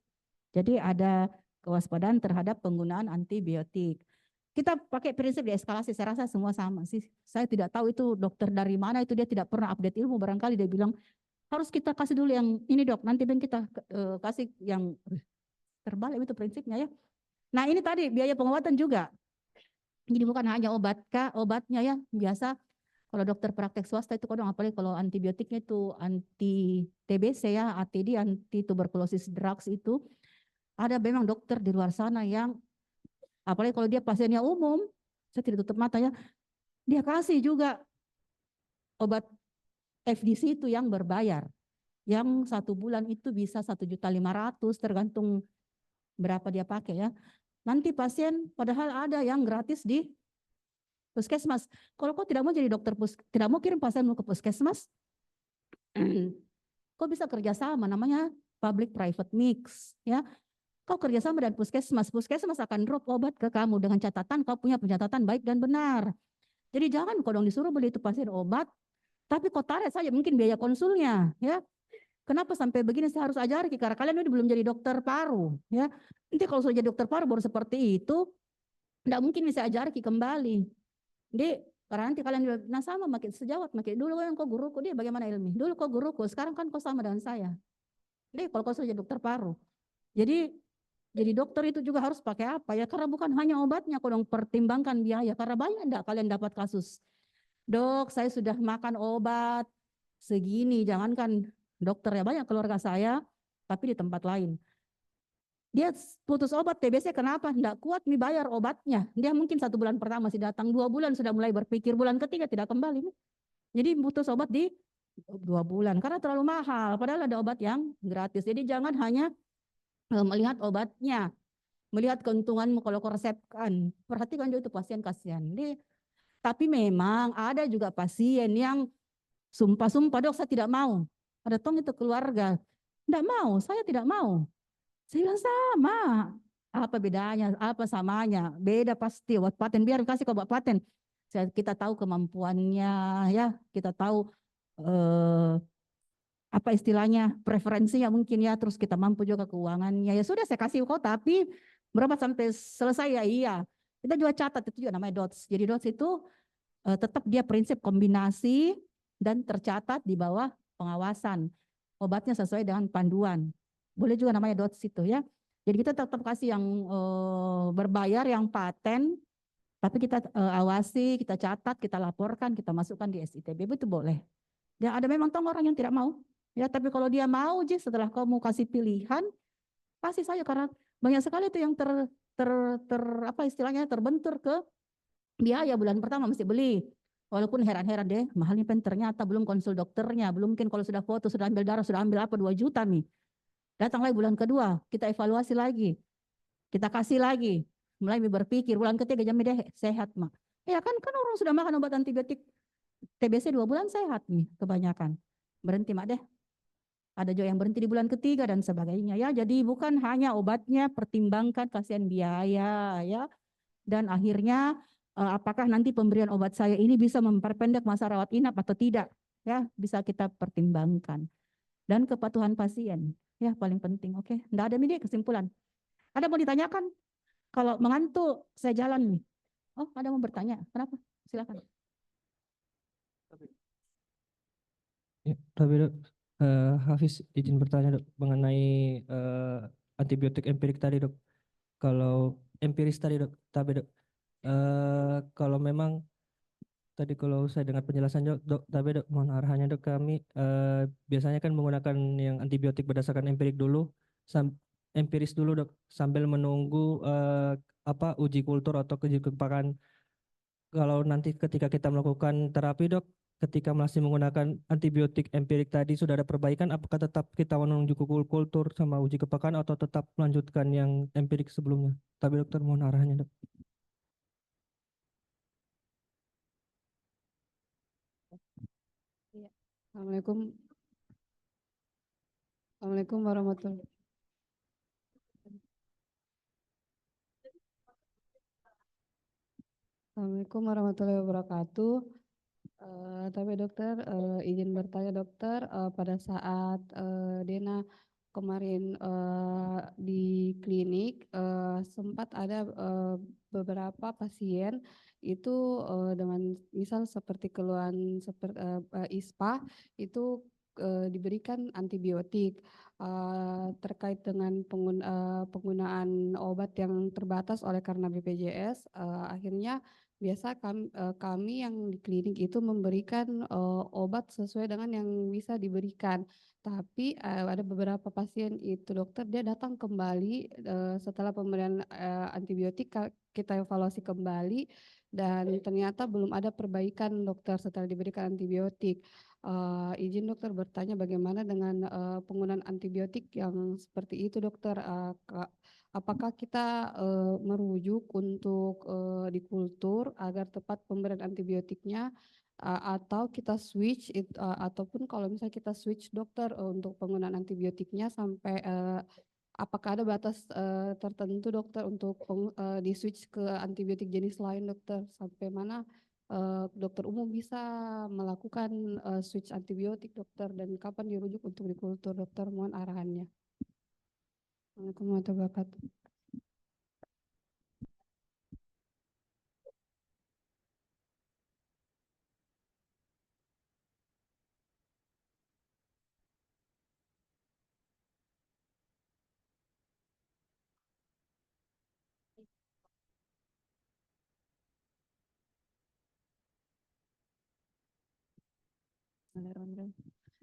Speaker 2: Jadi ada kewaspadaan terhadap penggunaan antibiotik. Kita pakai prinsip deeskalasi, saya rasa semua sama sih. Saya tidak tahu itu dokter dari mana, itu dia tidak pernah update ilmu, barangkali dia bilang harus kita kasih dulu yang ini dok, nanti kita kasih yang terbalik, itu prinsipnya ya. Nah ini tadi biaya pengobatan juga. Jadi bukan hanya obatnya ya biasa. Kalau dokter praktek swasta itu kadang apalagi kalau antibiotiknya itu anti TBC ya, ATD, anti tuberculosis drugs itu ada memang dokter di luar sana yang apalagi kalau dia pasiennya umum, saya tidak tutup mata ya, dia kasih juga obat FDC itu yang berbayar, yang 1 bulan itu bisa 1.500.000 tergantung berapa dia pakai ya. Nanti pasien padahal ada yang gratis di puskesmas. Kalau kau tidak mau jadi dokter tidak mau kirim pasienmu ke puskesmas, kau bisa kerjasama namanya public private mix ya. Kau kerjasama dengan puskesmas akan drop obat ke kamu dengan catatan kau punya pencatatan baik dan benar. Jadi jangan kau dong disuruh beli itu pasien obat, tapi kau tarik saja mungkin biaya konsulnya ya. Kenapa sampai begini saya harus ajari karena kalian ini belum jadi dokter paru ya. Nanti kalau sudah jadi dokter paru baru seperti itu, tidak mungkin bisa ajari kembali. Jadi karena nanti kalian bilang, nah sama makin sejawat, makin dulu yang kau guruku, dia bagaimana ilmi? Dulu kau guruku, sekarang kan kau sama dengan saya. Jadi kalau kau sudah jadi dokter paru, jadi dokter itu juga harus pakai apa ya? Karena bukan hanya obatnya, kau dong pertimbangkan biaya. Karena banyak enggak kalian dapat kasus. Dok, saya sudah makan obat segini, jangankan dokter ya banyak keluarga saya, tapi di tempat lain. Dia putus obat TBC kenapa? Tidak kuat nih bayar obatnya. Dia mungkin 1 bulan pertama masih datang, 2 bulan sudah mulai berpikir, bulan ketiga tidak kembali. Jadi putus obat di 2 bulan karena terlalu mahal. Padahal ada obat yang gratis. Jadi jangan hanya melihat obatnya, melihat keuntunganmu kalau kau resepkan. Perhatikan juga itu pasien kasihan. Tapi memang ada juga pasien yang sumpah-sumpah dok saya tidak mau. Ada tong itu keluarga. Tidak mau, saya tidak mau. Saya bilang sama. Apa bedanya? Apa samanya? Beda pasti. Obat paten biar kasih ke obat paten. Kita tahu kemampuannya, ya. Kita tahu apa istilahnya preferensinya mungkin ya. Terus kita mampu juga keuangannya. Ya sudah saya kasih kau. Tapi berapa sampai selesai ya iya. Kita juga catat itu juga namanya DOTS. Jadi DOTS itu tetap dia prinsip kombinasi dan tercatat di bawah pengawasan. Obatnya sesuai dengan panduan. Boleh juga namanya DOTS itu ya. Jadi kita tetap kasih yang berbayar, yang paten, tapi kita awasi, kita catat, kita laporkan, kita masukkan di SITB, itu boleh. Ya ada memang toh orang yang tidak mau. Ya, tapi kalau dia mau, setelah kamu kasih pilihan, kasih saja karena banyak sekali itu yang apa istilahnya terbentur ke biaya bulan pertama mesti beli. Walaupun heran-heran deh, mahalnya pen ternyata belum konsul dokternya, belum mungkin kalau sudah foto, sudah ambil darah, sudah ambil apa 2 juta nih. Datang lagi bulan kedua, kita evaluasi lagi, kita kasih lagi, mulai berpikir bulan ketiga jam deh sehat mak. Ya kan orang sudah makan obat antibiotik TBC 2 bulan sehat nih kebanyakan. Berhenti mak deh. Ada juga yang berhenti di bulan ketiga dan sebagainya ya. Jadi bukan hanya obatnya, pertimbangkan kasihan biaya ya. Dan akhirnya apakah nanti pemberian obat saya ini bisa memperpendek masa rawat inap atau tidak ya, bisa kita pertimbangkan. Dan kepatuhan pasien ya paling penting. Oke, enggak ada nih kesimpulan. Ada mau ditanyakan? Kalau mengantuk saya jalan nih. Oh, ada mau bertanya? Kenapa? Silakan.
Speaker 3: Ya, tapi dok, Hafiz izin bertanya dok mengenai antibiotik empirik tadi dok. Kalau empiris tadi dok, tapi dok, kalau memang tadi kalau saya dengar penjelasan dok, tapi dok mohon arahannya dok kami biasanya kan menggunakan yang antibiotik berdasarkan empirik dulu, empiris dulu dok sambil menunggu apa uji kultur atau uji kepakan. Kalau nanti ketika kita melakukan terapi dok, ketika masih menggunakan antibiotik empirik tadi sudah ada perbaikan, apakah tetap kita menunggu kultur sama uji kepekaan atau tetap melanjutkan yang empirik sebelumnya? Tapi dokter mohon arahannya dok.
Speaker 4: Assalamualaikum. Assalamualaikum warahmatullahi Assalamualaikum warahmatullahi wabarakatuh. Tapi dokter, izin bertanya dokter, pada saat Dena kemarin di klinik sempat ada beberapa pasien itu dengan misal seperti keluhan seperti ISPA itu diberikan antibiotik. Terkait dengan penggunaan obat yang terbatas oleh karena BPJS, akhirnya biasa kami yang di klinik itu memberikan obat sesuai dengan yang bisa diberikan. Tapi ada beberapa pasien itu dokter dia datang kembali setelah pemberian antibiotik, kita evaluasi kembali dan ternyata belum ada perbaikan dokter setelah diberikan antibiotik. Izin dokter bertanya bagaimana dengan penggunaan antibiotik yang seperti itu dokter. Apakah kita merujuk untuk dikultur agar tepat pemberian antibiotiknya, atau kita switch ataupun kalau misalnya kita switch dokter untuk penggunaan antibiotiknya sampai apakah ada batas tertentu dokter untuk di switch ke antibiotik jenis lain dokter, sampai mana dokter umum bisa melakukan switch antibiotik dokter, dan kapan dirujuk untuk dikultur dokter, mohon arahannya. Assalamualaikum warahmatullahi wabarakatuh.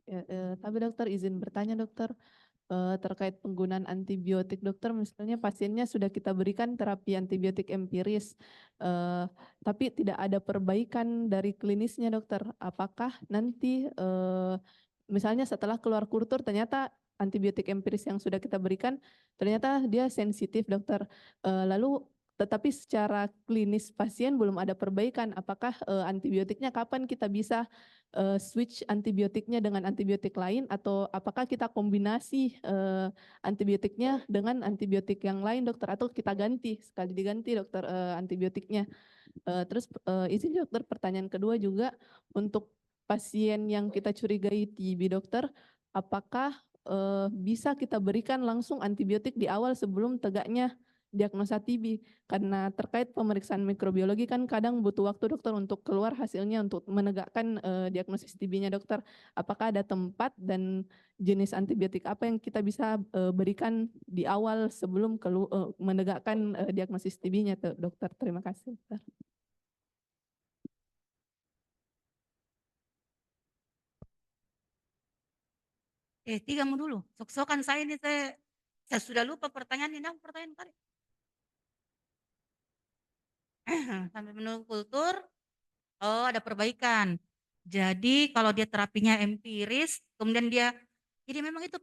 Speaker 5: Ya, tapi dokter izin bertanya dokter, terkait penggunaan antibiotik dokter, misalnya pasiennya sudah kita berikan terapi antibiotik empiris, tapi tidak ada perbaikan dari klinisnya dokter, apakah nanti misalnya setelah keluar kultur ternyata antibiotik empiris yang sudah kita berikan ternyata dia sensitif dokter, lalu tetapi secara klinis pasien belum ada perbaikan, apakah antibiotiknya kapan kita bisa switch antibiotiknya dengan antibiotik lain, atau apakah kita kombinasi antibiotiknya dengan antibiotik yang lain dokter, atau kita ganti sekali diganti dokter antibiotiknya. Terus izin dokter, pertanyaan kedua juga untuk pasien yang kita curigai TB dokter, apakah bisa kita berikan langsung antibiotik di awal sebelum tegaknya diagnosa TB, karena terkait pemeriksaan mikrobiologi kan kadang butuh waktu dokter untuk keluar hasilnya untuk menegakkan diagnosis TB-nya dokter. Apakah ada tempat dan jenis antibiotik apa yang kita bisa berikan di awal sebelum menegakkan diagnosis TB-nya dokter? Terima kasih dokter.
Speaker 2: Tiga mau dulu. Sok-sokan saya ini saya sudah lupa pertanyaan ini. Apa pertanyaan tadi? Sampai menunggu kultur, oh ada perbaikan. Jadi kalau dia terapinya empiris, kemudian dia, jadi memang itu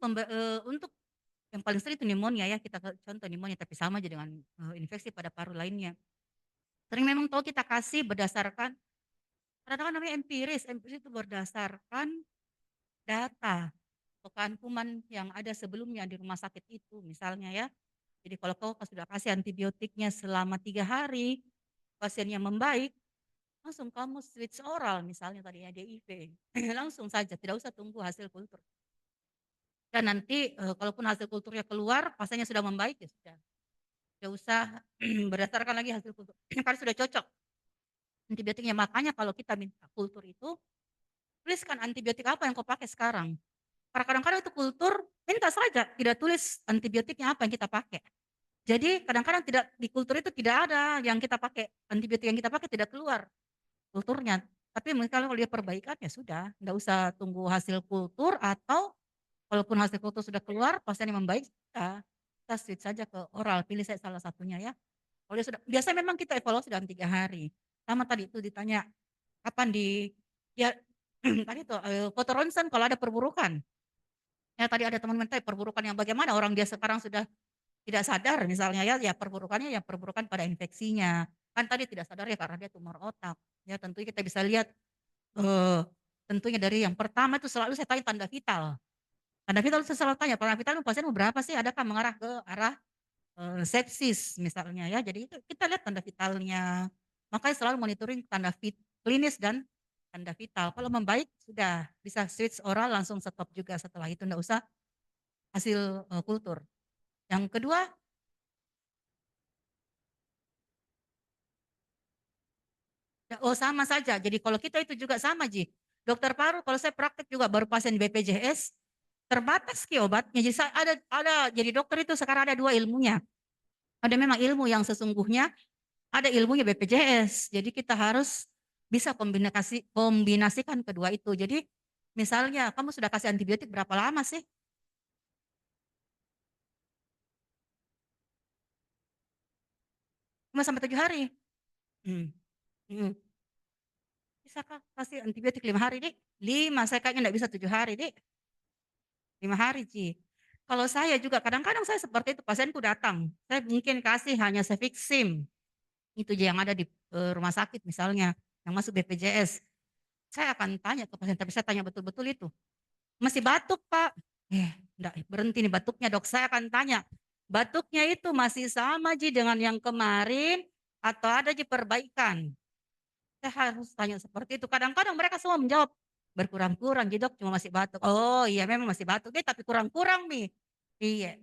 Speaker 2: untuk yang paling sering itu pneumonia ya, kita contoh pneumonia, tapi sama aja dengan infeksi pada paru lainnya. Sering memang tahu kita kasih berdasarkan, kadang-kadang namanya empiris itu berdasarkan data bukan kuman yang ada sebelumnya di rumah sakit itu misalnya ya. Jadi kalau kau sudah kasih antibiotiknya selama 3 hari, pasiennya membaik, langsung kamu switch oral misalnya tadinya DIP, langsung saja, tidak usah tunggu hasil kultur. Dan nanti kalaupun hasil kulturnya keluar, pasiennya sudah membaik ya sudah. Tidak usah berdasarkan lagi hasil kultur, karena sudah cocok antibiotiknya. Makanya kalau kita minta kultur itu, tuliskan antibiotik apa yang kau pakai sekarang. Karena kadang-kadang itu kultur, minta saja, tidak tulis antibiotiknya apa yang kita pakai. Jadi kadang-kadang tidak di kultur itu tidak ada yang kita pakai, antibiotik yang kita pakai tidak keluar kulturnya. Tapi kalau dia perbaikan ya sudah, tidak usah tunggu hasil kultur, atau walaupun hasil kultur sudah keluar, pasien yang membaik, kita switch saja ke oral, pilih saya salah satunya ya. Kalau dia sudah, biasanya memang kita evaluasi dalam 3 hari. Sama tadi itu ditanya, kapan ya tadi itu foto ronsen kalau ada perburukan. Ya tadi ada teman minta perburukan yang bagaimana, orang dia sekarang sudah tidak sadar misalnya ya perburukannya ya perburukan pada infeksinya. Kan tadi tidak sadar ya karena dia tumor otak. Ya tentunya kita bisa lihat tentunya dari yang pertama itu selalu saya tanya tanda vital. Tanda vital saya selalu tanya, tanda vital pasien berapa sih, adakah mengarah ke arah sepsis misalnya ya. Jadi itu kita lihat tanda vitalnya. Makanya selalu monitoring tanda klinis dan tanda vital. Kalau membaik sudah bisa switch oral, langsung stop juga setelah itu, enggak usah hasil kultur. Yang kedua, oh sama saja. Jadi kalau kita itu juga sama Ji.
Speaker 6: dokter paru kalau saya praktek juga baru pasien BPJS terbatas ki obatnya. Jadi ada jadi dokter itu sekarang ada 2 ilmunya. Ada memang ilmu yang sesungguhnya, ada ilmunya BPJS. Jadi kita harus bisa kombinasikan kedua itu. Jadi misalnya kamu sudah kasih antibiotik berapa lama sih? 5 sampai 7 hari. Hmm. Hmm. Bisakah kasih antibiotik 5 hari, Dik? 5, saya kayaknya enggak bisa 7 hari, Dik. 5 hari, Ci. Kalau saya juga kadang-kadang saya seperti itu, pasienku datang, saya mungkin kasih hanya Cefixim. Itu aja yang ada di rumah sakit misalnya, yang masuk BPJS. Saya akan tanya ke pasien, tapi saya tanya betul-betul itu. Masih batuk, Pak? Enggak, berhenti nih batuknya, Dok. Saya akan tanya, batuknya itu masih sama, Ji, dengan yang kemarin atau ada Ji perbaikan? Saya harus tanya seperti itu. Kadang-kadang mereka semua menjawab, berkurang-kurang, Ji, Dok, cuma masih batuk. Oh iya, memang masih batuk, tapi kurang-kurang nih. Iya.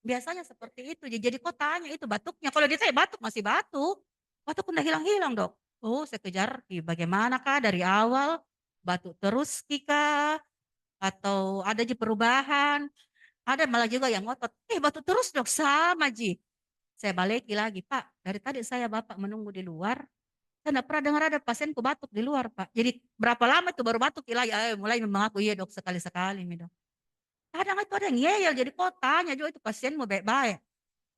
Speaker 6: Biasanya seperti itu. Jadi kok tanya itu batuknya. Kalau dia saya batuk masih batuk. Batuk udah hilang-hilang, Dok. Oh, saya kejar bagaimanakah dari awal batuk terus kika atau ada Ji perubahan. Ada malah juga yang ngotot, batuk terus, Dok, sama Ji. Saya baleki lagi, Pak, dari tadi saya Bapak menunggu di luar. Saya enggak pernah dengar ada pasienku batuk di luar, Pak. Jadi berapa lama itu baru batuk lagi? Mulai mengaku, iya, Dok, sekali-sekali nih, Dok. Kadang itu ada yang ngeyel, jadi kok tanya juga itu pasienmu baik-baik.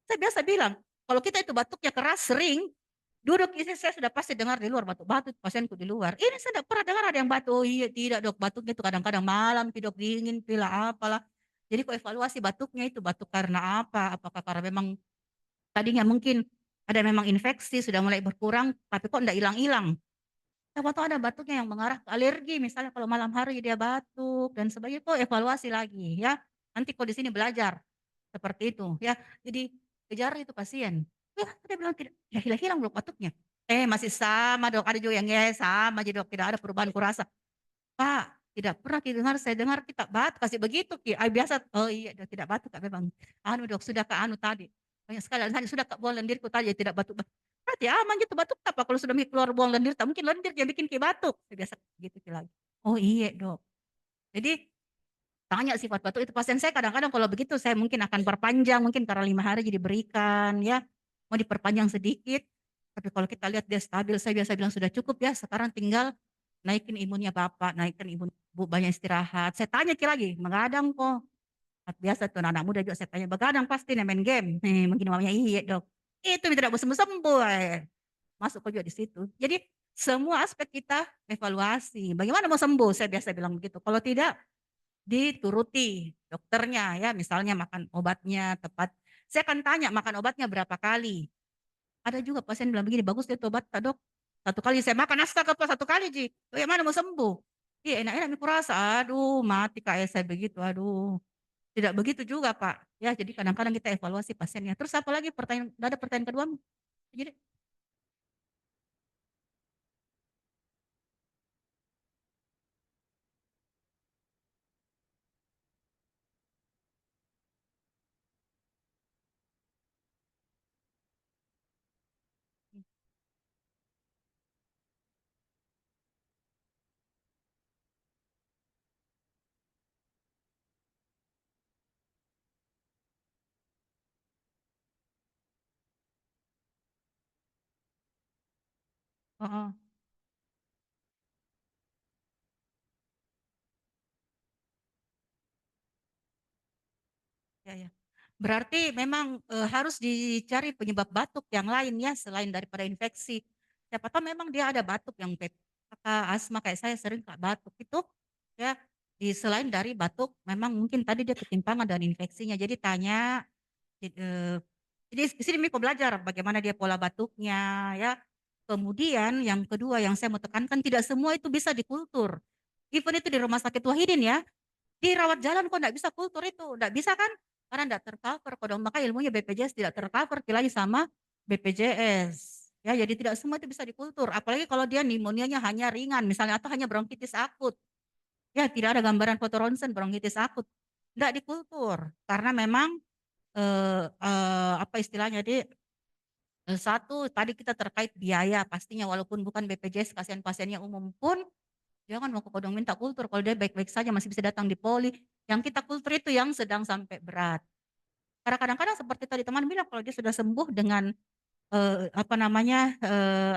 Speaker 6: Saya biasa bilang, kalau kita itu batuknya keras sering, duduk ini saya sudah pasti dengar di luar batuk-batuk pasienku di luar. Ini saya tidak pernah dengar ada yang batuk. Oh iya, tidak, Dok, batuknya itu kadang-kadang malam, Dok, dingin, pila apalah. Jadi kok evaluasi batuknya itu batuk karena apa? Apakah karena memang tadinya mungkin ada memang infeksi sudah mulai berkurang, tapi kok enggak hilang-hilang. Siapa tahu ada batuknya yang mengarah ke alergi, misalnya kalau malam hari dia batuk dan sebagainya, kok evaluasi lagi ya. Nanti kok di sini belajar seperti itu ya. Jadi kejar itu pasien. Ya, dia bilang tidak hilang-hilang, Dok, batuknya. Masih sama, Dok. Ada juga yang sama aja, Dok, tidak ada perubahan kurasa. Pak, tidak pernah saya dengar kita batuk kasih begitu Ki. Biasa, oh iya, Dok, tidak batuk Kak memang. Dok, sudah ke tadi. Banyak sekali hanya sudah Kak buang lendirku tadi tidak batuk. Berarti aman gitu batuk apa kalau sudah keluar buang lendir, tak mungkin lendir yang bikin Ki batuk. Biasa gitu Ki lagi. Oh iya, Dok. Jadi tanya sifat batuk itu pasien saya kadang-kadang kalau begitu saya mungkin akan perpanjang mungkin karena 5 hari jadi berikan ya. Mau diperpanjang sedikit. Tapi kalau kita lihat dia stabil, saya biasa bilang sudah cukup ya. Sekarang tinggal naikin imunnya Bapak, naikin imun Bu, banyak istirahat. Saya tanya Ki lagi, mengadang kok. Biasa tuh anak muda juga saya tanya, begadang pasti nih main game. Mungkin mamanya iya, Dok. Itu tidak sembuh-sembuh. Masuk juga di situ. Jadi semua aspek kita evaluasi. Bagaimana mau sembuh? Saya biasa bilang begitu. Kalau tidak dituruti dokternya ya, misalnya makan obatnya tepat. Saya akan tanya makan obatnya berapa kali. Ada juga pasien bilang begini, bagus deh obat Kak, Dok. 1 kali saya makan astaga 1 kali Ji. Bagaimana mau sembuh? Iya enak-enak nih kurasa. Aduh mati Kak saya begitu. Aduh. Tidak begitu juga Pak. Ya jadi kadang-kadang kita evaluasi pasiennya. Terus apa lagi pertanyaan, ada pertanyaan kedua? Jadi Heeh. Ya, ya. Berarti memang harus dicari penyebab batuk yang lain ya selain daripada infeksi. Siapa tahu memang dia ada batuk yang PPK, asma kayak saya sering Kak batuk itu ya selain dari batuk memang mungkin tadi dia ketimpangan dan infeksinya. Jadi tanya jadi di sini Miko belajar bagaimana dia pola batuknya ya. Kemudian yang kedua yang saya mau tekankan tidak semua itu bisa dikultur. Even itu di rumah sakit Wahidin ya. Di rawat jalan kok enggak bisa kultur itu, enggak bisa kan? Karena enggak tercover kok dong, maka ilmunya BPJS tidak tercover lagi sama BPJS. Ya, jadi tidak semua itu bisa dikultur, apalagi kalau dia pneumonia-nya hanya ringan misalnya atau hanya bronkitis akut. Ya, tidak ada gambaran foto ronsen bronkitis akut. Enggak dikultur karena memang apa istilahnya satu tadi kita terkait biaya pastinya walaupun bukan BPJS kasihan pasiennya umum pun Jangan mau ke kodong minta kultur, kalau dia baik-baik saja masih bisa datang di poli. Yang kita kultur itu yang sedang sampai berat. Karena kadang-kadang seperti tadi teman bilang kalau dia sudah sembuh dengan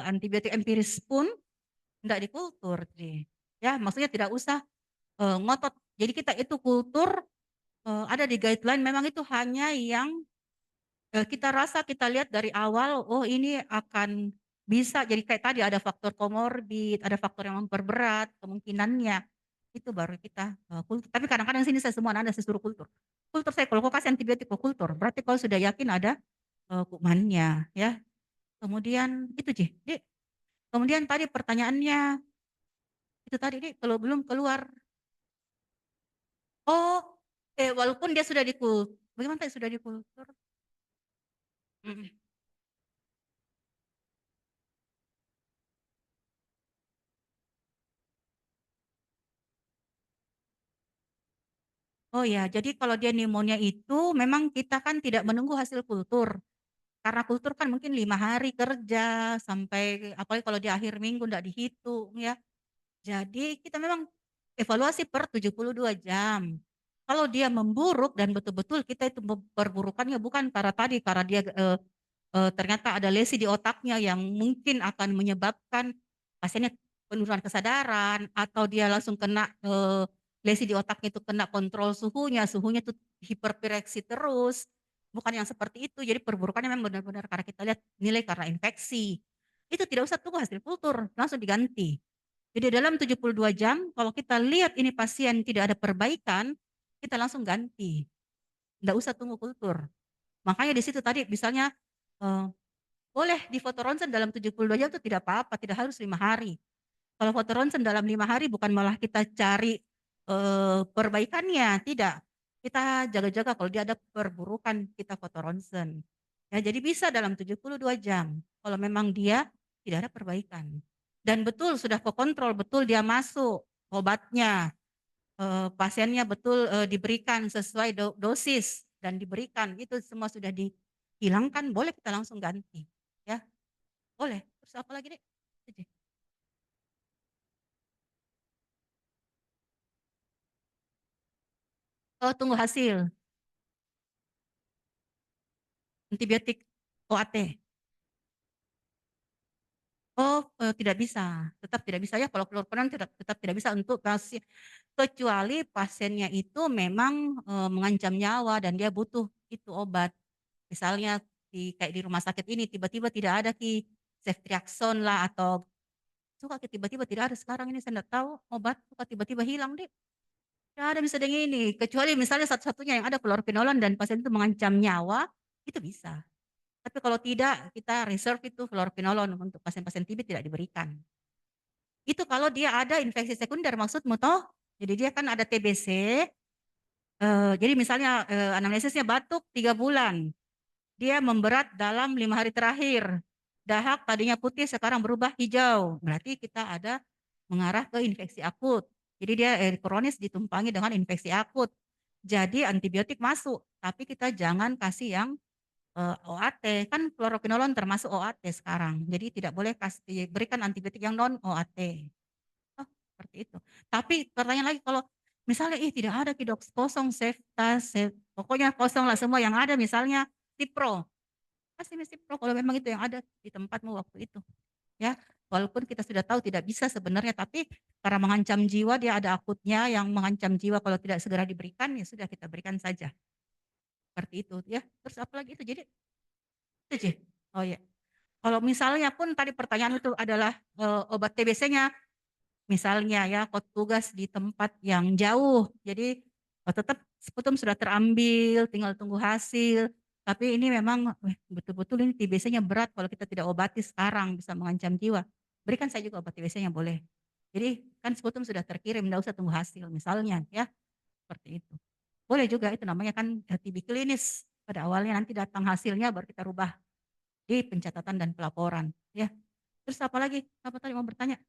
Speaker 6: antibiotik empiris pun enggak dikultur, ya maksudnya tidak usah ngotot. Jadi kita itu kultur ada di guideline memang itu hanya yang kita rasa kita lihat dari awal, oh ini akan bisa jadi kayak tadi ada faktor komorbid, ada faktor yang memperberat kemungkinannya. Itu baru kita kultur. Tapi kadang-kadang sini saya semua anak saya suruh kultur. Kultur saya kalau kau kasih antibiotik kau kultur, berarti kau sudah yakin ada kumannya ya. Kemudian itu Dik. Kemudian tadi pertanyaannya itu tadi Dik kalau belum keluar. Oh, walaupun dia sudah dikultur. Bagaimana tadi sudah dikultur? Mm. Oh ya, jadi kalau dia pneumonia itu memang kita kan tidak menunggu hasil kultur. Karena kultur kan mungkin 5 hari kerja sampai apalagi kalau di akhir minggu enggak dihitung ya. Jadi kita memang evaluasi per 72 jam. Kalau dia memburuk dan betul-betul kita itu perburukannya bukan karena dia ternyata ada lesi di otaknya yang mungkin akan menyebabkan pasiennya penurunan kesadaran atau dia langsung kena lesi di otaknya itu kena kontrol suhunya itu hiperpireksi terus. Bukan yang seperti itu. Jadi perburukannya memang benar-benar karena kita lihat nilai karena infeksi. Itu tidak usah tunggu hasil kultur, langsung diganti. Jadi dalam 72 jam kalau kita lihat ini pasien tidak ada perbaikan, kita langsung ganti. Enggak usah tunggu kultur. Makanya di situ tadi misalnya boleh di foto ronsen dalam 72 jam itu tidak apa-apa, tidak harus 5 hari. Kalau foto ronsen dalam 5 hari bukan malah kita cari perbaikannya, tidak. Kita jaga-jaga kalau dia ada perburukan kita foto ronsen. Ya, jadi bisa dalam 72 jam kalau memang dia tidak ada perbaikan. Dan betul sudah kontrol, betul dia masuk obatnya, pasiennya betul diberikan sesuai dosis dan diberikan, itu semua sudah dihilangkan, boleh kita langsung ganti. Ya, boleh. Terus apa lagi Dek? Itu, Dek. Oh, tunggu hasil antibiotik OAT. Oh, tidak bisa, tetap tidak bisa ya kalau klorpenon tetap tidak bisa untuk pasien kecuali pasiennya itu memang mengancam nyawa dan dia butuh itu obat. Misalnya kayak di rumah sakit ini tiba-tiba tidak ada ceftriaxone lah atau suka tiba-tiba tidak ada sekarang ini saya tidak tahu obat suka tiba-tiba hilang deh. Tidak ada bisa dengan ini kecuali misalnya satu-satunya yang ada fluoroquinolone dan pasien itu mengancam nyawa itu bisa. Tapi kalau tidak kita reserve itu fluoroquinolone untuk pasien-pasien TB tidak diberikan. Itu kalau dia ada infeksi sekunder maksudmu toh? Jadi dia kan ada TBC. Jadi misalnya anamnesisnya batuk 3 bulan. Dia memberat dalam 5 hari terakhir. Dahak tadinya putih sekarang berubah hijau. Berarti kita ada mengarah ke infeksi akut. Jadi dia kronis ditumpangi dengan infeksi akut. Jadi antibiotik masuk, tapi kita jangan kasih yang OAT. Kan fluoroquinolone termasuk OAT sekarang. Jadi tidak boleh berikan antibiotik yang non OAT. Oh, seperti itu. Tapi pertanyaan lagi kalau misalnya tidak ada dok kosong pokoknya kosong lah semua yang ada misalnya Cipro. Kasih Cipro kalau memang itu yang ada di tempatmu waktu itu. Ya, walaupun kita sudah tahu tidak bisa sebenarnya tapi karena mengancam jiwa dia ada akutnya yang mengancam jiwa kalau tidak segera diberikan ya sudah kita berikan saja. Seperti itu ya. Terus apa lagi itu jadi itu sih. Oh ya. Kalau misalnya pun tadi pertanyaan itu adalah obat TBC-nya misalnya ya tugas di tempat yang jauh. Jadi tetap sputum sudah terambil, tinggal tunggu hasil. Tapi ini memang betul-betul ini TBC-nya berat kalau kita tidak obati sekarang bisa mengancam jiwa. Berikan saya juga obat TBC-nya boleh. Jadi kan sputum sudah terkirim, tidak usah tunggu hasil misalnya ya. Seperti itu. Boleh juga itu namanya kan TB klinis. Pada awalnya nanti datang hasilnya baru kita rubah di pencatatan dan pelaporan ya. Terus apa lagi? Apa tadi mau bertanya?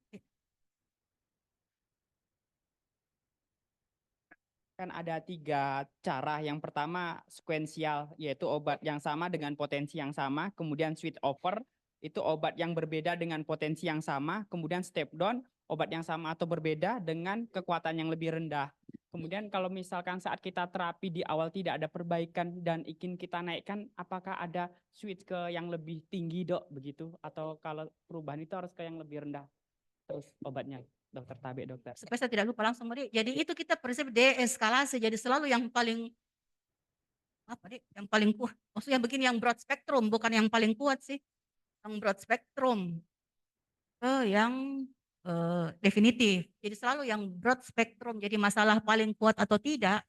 Speaker 7: Kan ada 3 cara. Yang pertama sekuensial, yaitu obat yang sama dengan potensi yang sama. Kemudian switch over, itu obat yang berbeda dengan potensi yang sama. Kemudian step down, obat yang sama atau berbeda dengan kekuatan yang lebih rendah. Kemudian kalau misalkan saat kita terapi di awal tidak ada perbaikan dan ingin kita naikkan, apakah ada switch ke yang lebih tinggi, Dok, begitu? Atau kalau perubahan itu harus ke yang lebih rendah terus obatnya, Dokter Tabe, Dokter?
Speaker 6: Supaya saya tidak lupa langsung, Dek. Jadi itu kita prinsip deeskalasi. Jadi selalu yang paling apa, Dek? Yang paling kuat. Maksudnya begini, yang broad spectrum, bukan yang paling kuat sih. Yang broad spectrum ke yang definitif. Jadi selalu yang broad spectrum. Jadi masalah paling kuat atau tidak,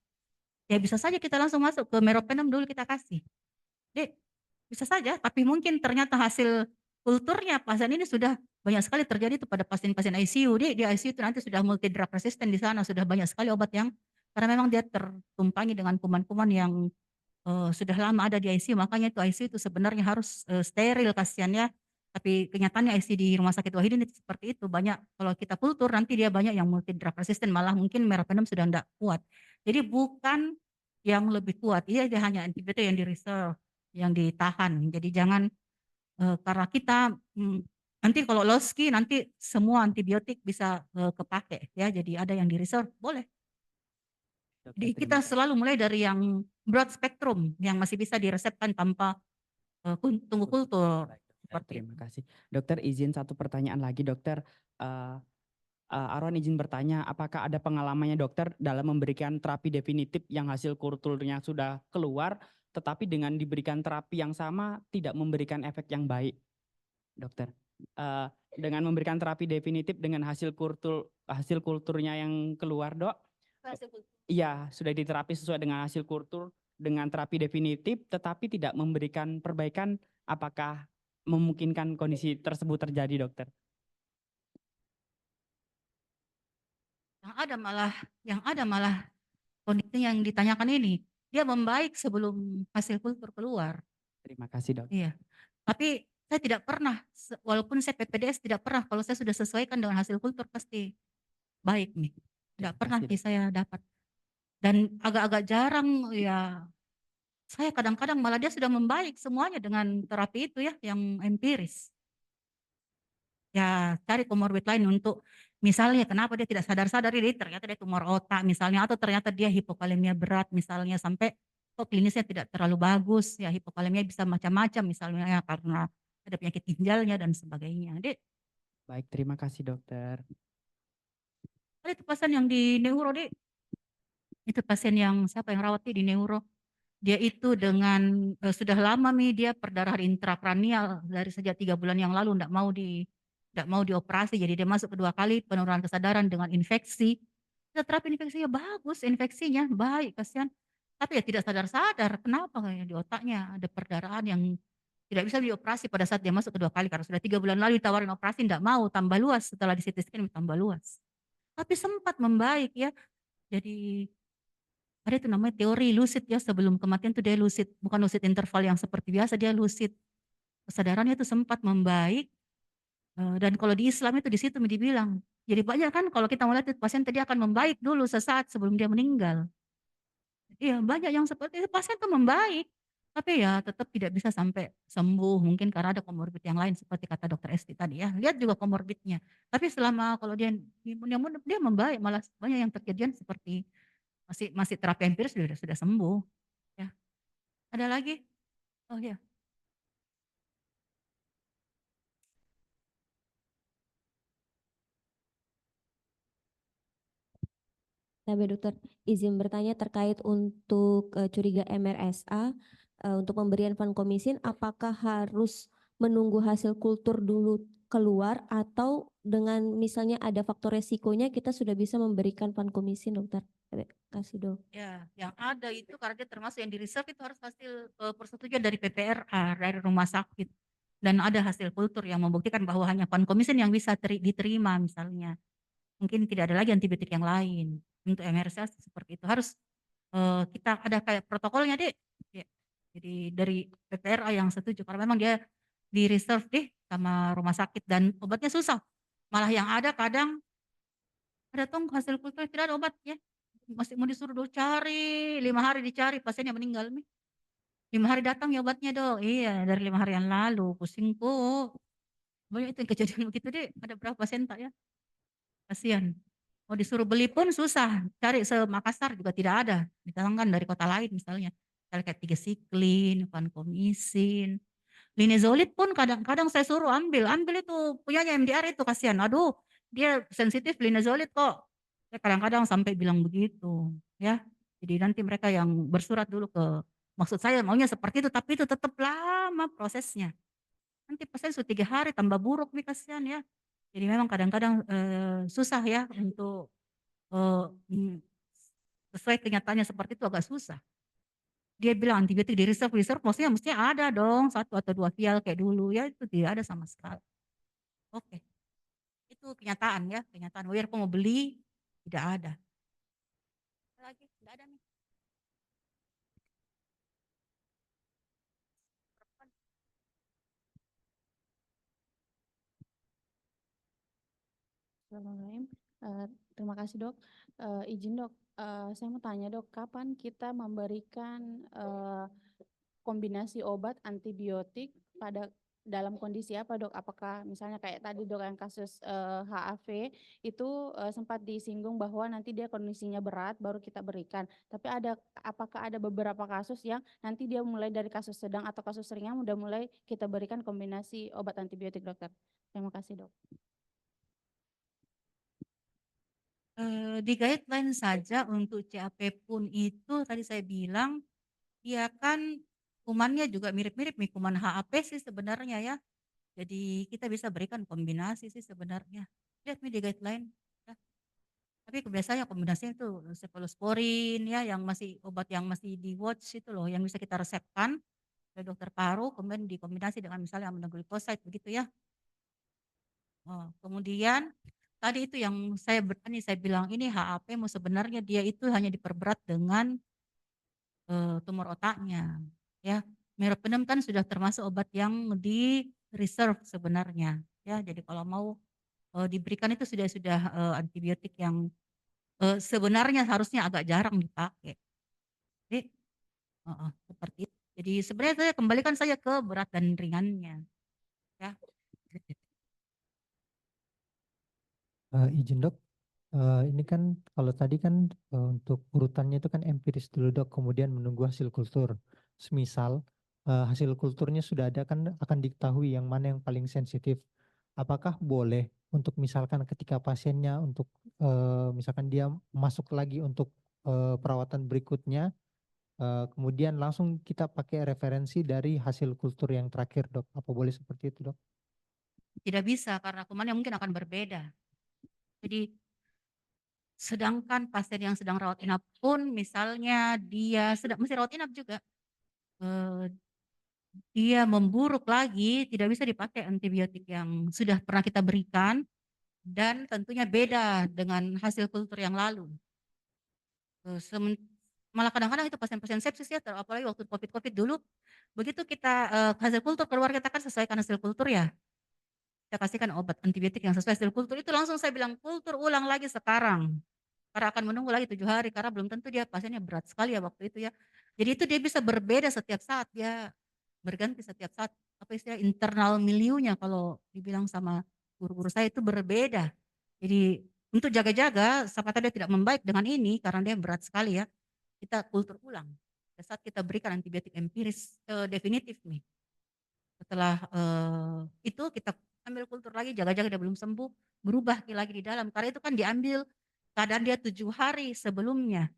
Speaker 6: ya bisa saja kita langsung masuk ke meropenem dulu kita kasih. Dek, bisa saja, tapi mungkin ternyata hasil kulturnya pasien ini sudah banyak sekali terjadi itu pada pasien-pasien ICU. Di ICU itu nanti sudah multi drug resistant di sana, sudah banyak sekali obat yang karena memang dia tertumpangi dengan kuman-kuman yang sudah lama ada di ICU, makanya itu ICU itu sebenarnya harus steril kasihannya. Tapi kenyataannya ICU di Rumah Sakit Wahidin itu seperti itu, banyak kalau kita kultur nanti dia banyak yang multi drug resistant, malah mungkin meropenem sudah tidak kuat. Jadi bukan yang lebih kuat, dia hanya antibiotik yang di reserve, yang ditahan. Jadi jangan karena kita nanti kalau Loski nanti semua antibiotik bisa kepake ya, jadi ada yang di reserve boleh.
Speaker 7: Dokter,
Speaker 6: Jadi
Speaker 7: terima
Speaker 6: kita
Speaker 7: kasih.
Speaker 6: selalu mulai dari yang broad spectrum yang masih bisa diresepkan tanpa tunggu kultur.
Speaker 7: Baik, Dokter,
Speaker 6: Seperti
Speaker 7: terima kasih. Dokter, izin satu pertanyaan lagi, Dokter. Arwan izin bertanya, apakah ada pengalamannya dokter dalam memberikan terapi definitif yang hasil kulturnya sudah keluar, tetapi dengan diberikan terapi yang sama tidak memberikan efek yang baik, dokter? Dengan memberikan terapi definitif dengan hasil kulturnya yang keluar, Dok? Iya, sudah diterapi sesuai dengan hasil kultur dengan terapi definitif, tetapi tidak memberikan perbaikan, apakah memungkinkan kondisi tersebut terjadi, dokter?
Speaker 6: yang ada malah kondisi yang ditanyakan ini, dia membaik sebelum hasil kultur keluar.
Speaker 7: Terima kasih, dok.
Speaker 6: Iya. Tapi saya tidak pernah, walaupun saya PPDS tidak pernah, kalau saya sudah sesuaikan dengan hasil kultur pasti baik nih. Tidak
Speaker 7: Terima
Speaker 6: pernah
Speaker 7: kasih,
Speaker 6: sih saya dapat. Dan agak-agak jarang ya, saya kadang-kadang malah dia sudah membaik semuanya dengan terapi itu ya, yang empiris. Ya cari komorbid lain untuk misalnya kenapa dia tidak sadar-sadar ini ternyata dia tumor otak misalnya, atau ternyata dia hipokalemia berat misalnya, sampai kok klinisnya tidak terlalu bagus ya, hipokalemia bisa macam-macam misalnya ya, karena ada penyakit ginjalnya dan sebagainya. Jadi
Speaker 7: Baik, terima kasih, dokter.
Speaker 6: ada itu pasien yang di neuro, Dek. Itu pasien yang siapa yang rawat di neuro, dia itu dengan sudah lama dia perdarahan intrakranial dari sejak 3 bulan yang lalu, tidak mau dioperasi, jadi dia masuk kedua kali penurunan kesadaran dengan infeksi. Kita terapi infeksinya bagus, infeksinya baik kasihan, tapi ya tidak sadar-sadar kenapa kayak di otaknya ada perdarahan yang tidak bisa dioperasi pada saat dia masuk kedua kali, karena sudah 3 bulan lalu ditawarin operasi tidak mau, tambah luas, setelah di CT scan tambah luas. Tapi sempat membaik ya. Jadi ada itu namanya teori lucid ya, sebelum kematian itu dia lucid, bukan lucid interval yang seperti biasa, dia lucid. Kesadarannya itu sempat membaik, dan kalau di Islam itu di situ dibilang, jadi banyak kan kalau kita melihat pasien tadi akan membaik dulu sesaat sebelum dia meninggal. Iya banyak yang seperti itu, pasien itu membaik, tapi ya tetap tidak bisa sampai sembuh, mungkin karena ada komorbid yang lain seperti kata dokter Esti tadi ya, lihat juga komorbidnya. Tapi selama kalau dia dia membaik, malah banyak yang terkejadian seperti masih terapi empiris sudah sembuh ya. Ada lagi? Oh ya.
Speaker 1: Tapi dokter izin bertanya terkait untuk curiga MRSA untuk pemberian vancomycin, apakah harus menunggu hasil kultur dulu keluar atau dengan misalnya ada faktor resikonya kita sudah bisa memberikan vancomycin, dokter? Kasih dok.
Speaker 6: Ya, yang ada itu karena dia termasuk yang di reserve itu harus hasil persetujuan dari PPRA, dari rumah sakit. Dan ada hasil kultur yang membuktikan bahwa hanya vancomycin yang bisa diterima misalnya. Mungkin tidak ada lagi antibiotik yang lain. Untuk MRSA seperti itu harus kita ada kayak protokolnya, Dek. Ya. Jadi dari PPRA yang setuju karena memang dia di reserve deh sama rumah sakit dan obatnya susah. Malah yang ada kadang ada hasil kultur tidak ada obat ya. Masih mau disuruh cari, 5 hari dicari pasiennya meninggal nih. 5 hari datang ya obatnya dok. Iya dari 5 hari yang lalu pusing kok. Banyak itu yang kejadian begitu deh. Ada berapa pasien tak ya? Kasihan. Mau disuruh beli pun susah, cari se-Makassar juga tidak ada, didatangkan dari kota lain misalnya. Misalnya kayak tigecycline, vancomycin, linezolid pun kadang-kadang saya suruh ambil itu punyanya MDR itu kasihan. Aduh, dia sensitif linezolid kok. Saya kadang-kadang sampai bilang begitu, ya. Jadi nanti mereka yang bersurat dulu maksud saya maunya seperti itu, tapi itu tetap lama prosesnya. Nanti pasien sudah 3 hari tambah buruk nih kasihan ya. Jadi memang kadang-kadang susah ya untuk eh, mm, sesuai kenyataannya seperti itu agak susah. Dia bilang antibiotik di reserve maksudnya mestinya ada dong 1 atau 2 vial kayak dulu ya itu tidak ada sama sekali. Oke, itu kenyataan ya, kenyataan. Walaupun mau beli tidak ada. Lagi tidak ada nih.
Speaker 8: Bismillahirrahmanirrahim. Terima kasih dok. Izin dok, saya mau tanya dok, kapan kita memberikan kombinasi obat antibiotik dalam kondisi apa dok? Apakah misalnya kayak tadi dok yang kasus HAV itu sempat disinggung bahwa nanti dia kondisinya berat baru kita berikan. Tapi apakah ada beberapa kasus yang nanti dia mulai dari kasus sedang atau kasus ringan udah mulai kita berikan kombinasi obat antibiotik dokter? Terima kasih dok.
Speaker 6: Di guideline saja untuk CAP pun itu tadi saya bilang ya kan kumannya juga mirip-mirip nih kuman HAP sih sebenarnya ya. Jadi kita bisa berikan kombinasi sih sebenarnya. Lihat nih di guideline. Ya. Tapi biasanya kombinasinya itu cephalosporin ya yang masih obat yang masih di watch itu loh yang bisa kita resepkan oleh dokter paru kemudian dikombinasi dengan misalnya aminoglifosate begitu ya. Oh, kemudian tadi itu yang saya bertanya, saya bilang ini HAP mau sebenarnya dia itu hanya diperberat dengan tumor otaknya, ya. Meropenem kan sudah termasuk obat yang di reserve sebenarnya, ya. Jadi kalau mau diberikan itu sudah antibiotik yang sebenarnya harusnya agak jarang dipakai. Jadi seperti itu. Jadi sebenarnya saya kembalikan saja ke berat dan ringannya, ya.
Speaker 9: Izin dok, ini kan kalau tadi kan untuk urutannya itu kan empiris dulu dok, kemudian menunggu hasil kultur. Semisal hasil kulturnya sudah ada kan akan diketahui yang mana yang paling sensitif. Apakah boleh untuk misalkan ketika pasiennya untuk misalkan dia masuk lagi untuk perawatan berikutnya, kemudian langsung kita pakai referensi dari hasil kultur yang terakhir dok. Apa boleh seperti itu dok?
Speaker 6: Tidak bisa karena kumannya mungkin akan berbeda. Jadi sedangkan pasien yang sedang rawat inap pun misalnya dia sedang mesti rawat inap juga dia memburuk lagi tidak bisa dipakai antibiotik yang sudah pernah kita berikan dan tentunya beda dengan hasil kultur yang lalu. Malah kadang-kadang itu pasien-pasien sepsis ya apalagi waktu COVID dulu begitu kita hasil kultur keluar kita kan sesuaikan hasil kultur ya. Kita kasihkan obat antibiotik yang sesuai hasil kultur itu langsung saya bilang kultur ulang lagi sekarang. Karena akan menunggu lagi 7 hari karena belum tentu dia pasiennya berat sekali ya waktu itu ya. Jadi itu dia bisa berbeda setiap saat dia berganti setiap saat apa istilah internal miliunya kalau dibilang sama guru-guru saya itu berbeda. Jadi untuk jaga-jaga siapa tahu dia tidak membaik dengan ini karena dia berat sekali ya. Kita kultur ulang. Pada saat kita berikan antibiotik empiris definitif nih. Setelah itu kita ambil kultur lagi jaga-jaga dia belum sembuh berubah lagi di dalam karena itu kan diambil keadaan dia 7 hari sebelumnya.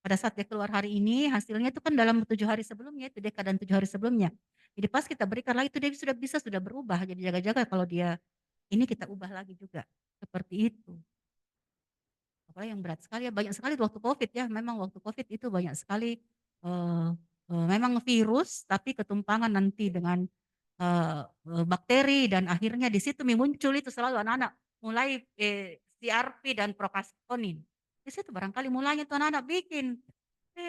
Speaker 6: Pada saat dia keluar hari ini hasilnya itu kan dalam 7 hari sebelumnya itu dia keadaan 7 hari sebelumnya. Jadi pas kita berikan lagi itu dia sudah berubah jadi jaga-jaga kalau dia ini kita ubah lagi juga seperti itu. Apalagi yang berat sekali ya banyak sekali waktu COVID ya memang waktu COVID itu banyak sekali memang virus tapi ketumpangan nanti dengan bakteri dan akhirnya di situ muncul itu selalu anak-anak mulai CRP dan prokastonin. Di situ barangkali mulanya tuh anak-anak bikin.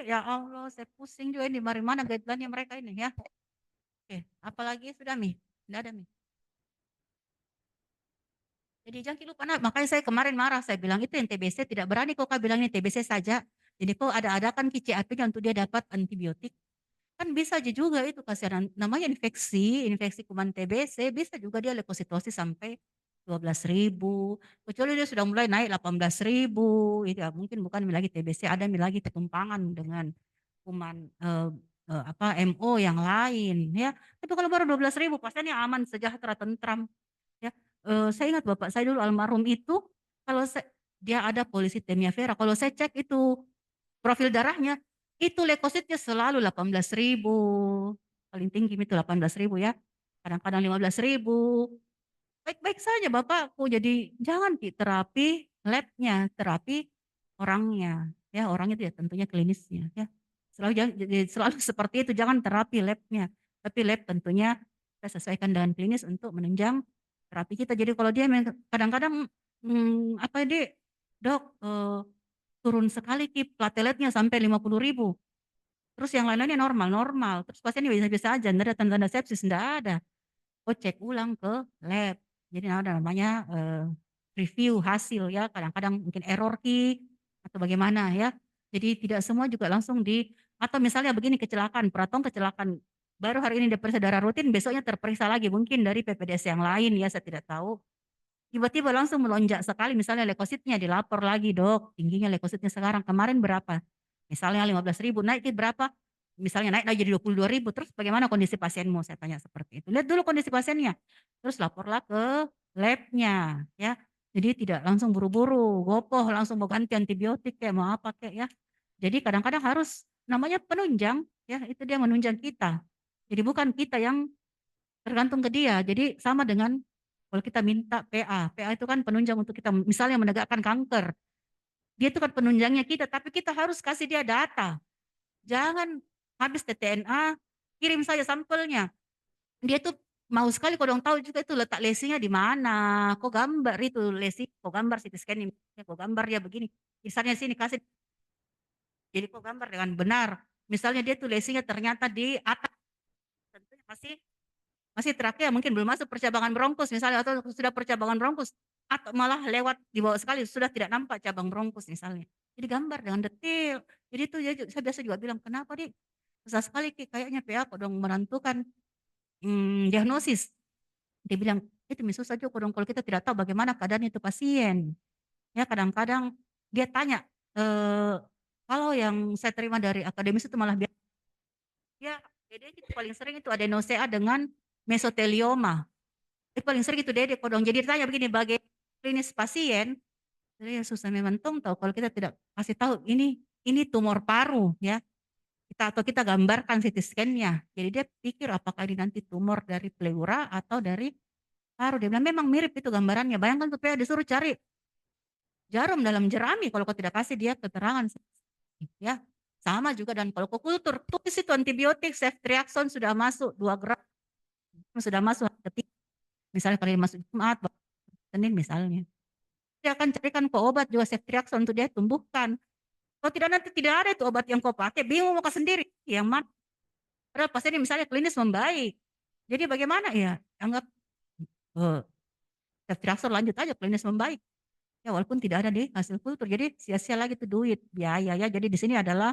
Speaker 6: Ya Allah, saya pusing juga ini dari mana guideline-nya mereka ini ya. Oke, apalagi sudah Mi? Tidak ada Mi. Jadi jangan lupa nak, makanya saya kemarin marah, saya bilang itu yang TBC tidak berani kok bilang ini TBC saja. Jadi kok ada-adakan CRP-nya untuk dia dapat antibiotik. Kan bisa aja juga itu kasihan namanya infeksi kuman TBC bisa juga dia leukositosis sampai 12.000, kecuali dia sudah mulai naik 18.000, itu ya mungkin bukan lagi TBC, ada lagi ketumpangan dengan kuman MO yang lain ya. Tapi kalau baru 12.000 pasiennya aman, sejahtera, tentram ya. Saya ingat bapak saya dulu almarhum itu kalau dia ada polisitemia vera, kalau saya cek itu profil darahnya itu leukositnya selalu 18.000, paling tinggi itu 18.000 ya, kadang-kadang 15.000. Baik-baik saja bapakku, jadi jangan terapi labnya, terapi orangnya, ya orangnya itu ya tentunya klinisnya ya. Selalu seperti itu, jangan terapi labnya, tapi lab tentunya kita sesuaikan dengan klinis untuk menunjang terapi kita. Jadi kalau dia kadang-kadang dok turun sekali plateletnya sampai 50.000, terus yang lain-lainnya normal, terus pasiennya biasa-biasa aja, enggak ada tanda-tanda sepsis, enggak ada. Oh cek ulang ke lab. Jadi ada namanya review hasil ya, kadang-kadang mungkin error key atau bagaimana ya. Jadi tidak semua juga langsung atau misalnya begini kecelakaan, Praton kecelakaan, baru hari ini diperiksa darah rutin, besoknya terperiksa lagi mungkin dari PPDS yang lain ya, saya tidak tahu. Tiba-tiba langsung melonjak sekali, misalnya leukositnya dilapor lagi, dok, tingginya leukositnya sekarang, kemarin berapa? Misalnya 15.000, naik berapa? Misalnya naik lagi jadi 22.000, terus bagaimana kondisi pasienmu? Saya tanya seperti itu. Lihat dulu kondisi pasiennya, terus laporlah ke labnya, ya. Jadi tidak langsung buru-buru, gopoh langsung mau ganti antibiotik kayak mau apa kayak ya. Jadi kadang-kadang harus namanya penunjang, ya itu dia menunjang kita. Jadi bukan kita yang tergantung ke dia. Jadi sama dengan kalau kita minta PA itu kan penunjang untuk kita misalnya menegakkan kanker. Dia itu kan penunjangnya kita, tapi kita harus kasih dia data. Jangan habis TTNA, kirim saja sampelnya. Dia tuh mau sekali kau dong tahu juga itu letak lesinya di mana. Kok gambar itu lesi, kok gambar CT scan, kok gambar dia begini. Misalnya sini kasih. Jadi kok gambar dengan benar. Misalnya dia tuh lesinya ternyata di atas. Tentunya masih trakea, mungkin belum masuk percabangan bronkus misalnya, atau sudah percabangan bronkus, atau malah lewat di bawah sekali, sudah tidak nampak cabang bronkus misalnya. Jadi gambar dengan detail. Jadi itu saya biasa juga bilang, kenapa nih susah sekali kayaknya PA kok dong menentukan diagnosis. Dia bilang, itu susah juga dong kalau kita tidak tahu bagaimana keadaan itu pasien. Ya kadang-kadang dia tanya, kalau yang saya terima dari akademis itu malah ya Dede itu paling sering itu adenosea dengan mesotelioma. Itu paling sering itu Dede kodong. Jadi ditanya begini, bagi klinis pasien, jadi ya susah memang tahu kalau kita tidak kasih tahu ini tumor paru ya. Kita gambarkan CT scan-nya. Jadi dia pikir apakah ini nanti tumor dari pleura atau dari paru. Dia bilang memang mirip itu gambarannya. Bayangkan tuh disuruh cari jarum dalam jerami kalau kau tidak kasih dia keterangan ya. Sama juga dan kalau kultur tulis itu antibiotik ceftriaxone sudah masuk 2 gram, sudah masuk ketika misalnya kalau masuk Jumat, Senin misalnya, dia akan carikan kok obat juga ceftriaxone untuk dia tumbuhkan. Kalau tidak nanti tidak ada itu obat yang kau pakai, bingung mau sendiri yang mana. Padahal pasien misalnya klinis membaik. Jadi bagaimana ya? Anggap ceftriaxone lanjut aja klinis membaik. Ya walaupun tidak ada di hasil kultur. Jadi sia-sia lagi itu duit, biaya ya. Jadi di sini adalah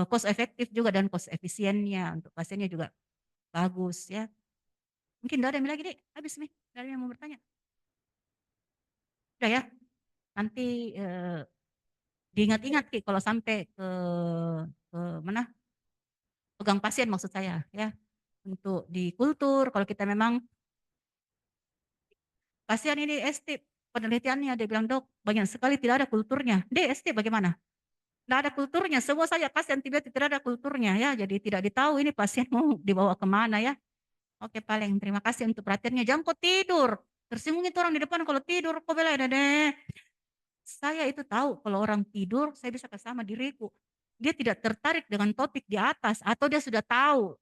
Speaker 6: cost efektif juga dan cost efisiennya untuk pasiennya juga bagus ya. Mungkin tidak ada yang lagi deh, habis nih, tidak ada yang mau bertanya. Udah ya, nanti diingat-ingat Ki kalau sampai ke mana pegang pasien maksud saya ya, untuk di kultur kalau kita memang pasien ini ST penelitiannya dia bilang dok banyak sekali tidak ada kulturnya, ST bagaimana? Tidak ada kulturnya, semua saja kasih antibiotik tidak ada kulturnya ya, jadi tidak ditahu ini pasien mau dibawa kemana ya. Oke paling terima kasih untuk perhatiannya, jangan kok tidur, tersinggung itu orang di depan kalau tidur kok bela deh. Saya itu tahu kalau orang tidur saya bisa sama diriku, dia tidak tertarik dengan topik di atas atau dia sudah tahu.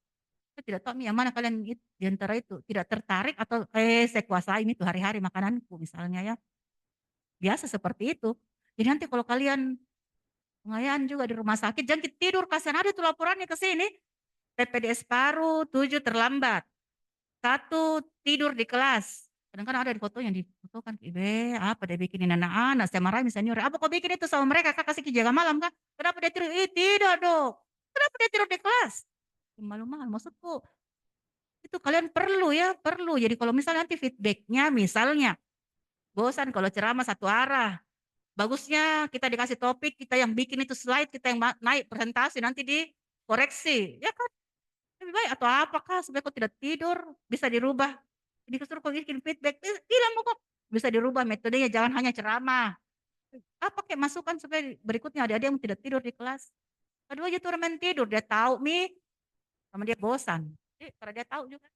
Speaker 6: Saya tidak tahu yang mana kalian di antara itu tidak tertarik atau saya kuasain itu hari-hari makananku misalnya ya. Biasa seperti itu. Jadi nanti kalau kalian pengayaan juga di rumah sakit, jangan tidur, kasihan ada tuh laporannya ke sini. PPDS paru 7 terlambat. 1 tidur di kelas. Kadang-kadang ada di foto yang difotokan, apa dia bikinin anak-anak, saya marahin senior, apa kau bikin itu sama mereka, kak kasih jaga malam kan? Kenapa dia tidur? Tidak dong. Kenapa dia tidur di kelas? Malu-malu, maksudku. Itu kalian perlu ya, perlu. Jadi kalau misalnya nanti feedbacknya misalnya, Bosan kalau ceramah satu arah. Bagusnya kita dikasih topik, kita yang bikin itu slide, kita yang naik presentasi, nanti dikoreksi. Ya kan? Lebih baik atau apakah supaya kau tidak tidur, bisa dirubah. Disuruh kau bikin feedback, bilang kok bisa dirubah metodenya, jangan hanya ceramah. Pakai masukan supaya berikutnya adik-adik yang tidak tidur di kelas. Kedua aja tuh main tidur, dia tahu sama dia bosan. Jadi, karena dia tahu juga.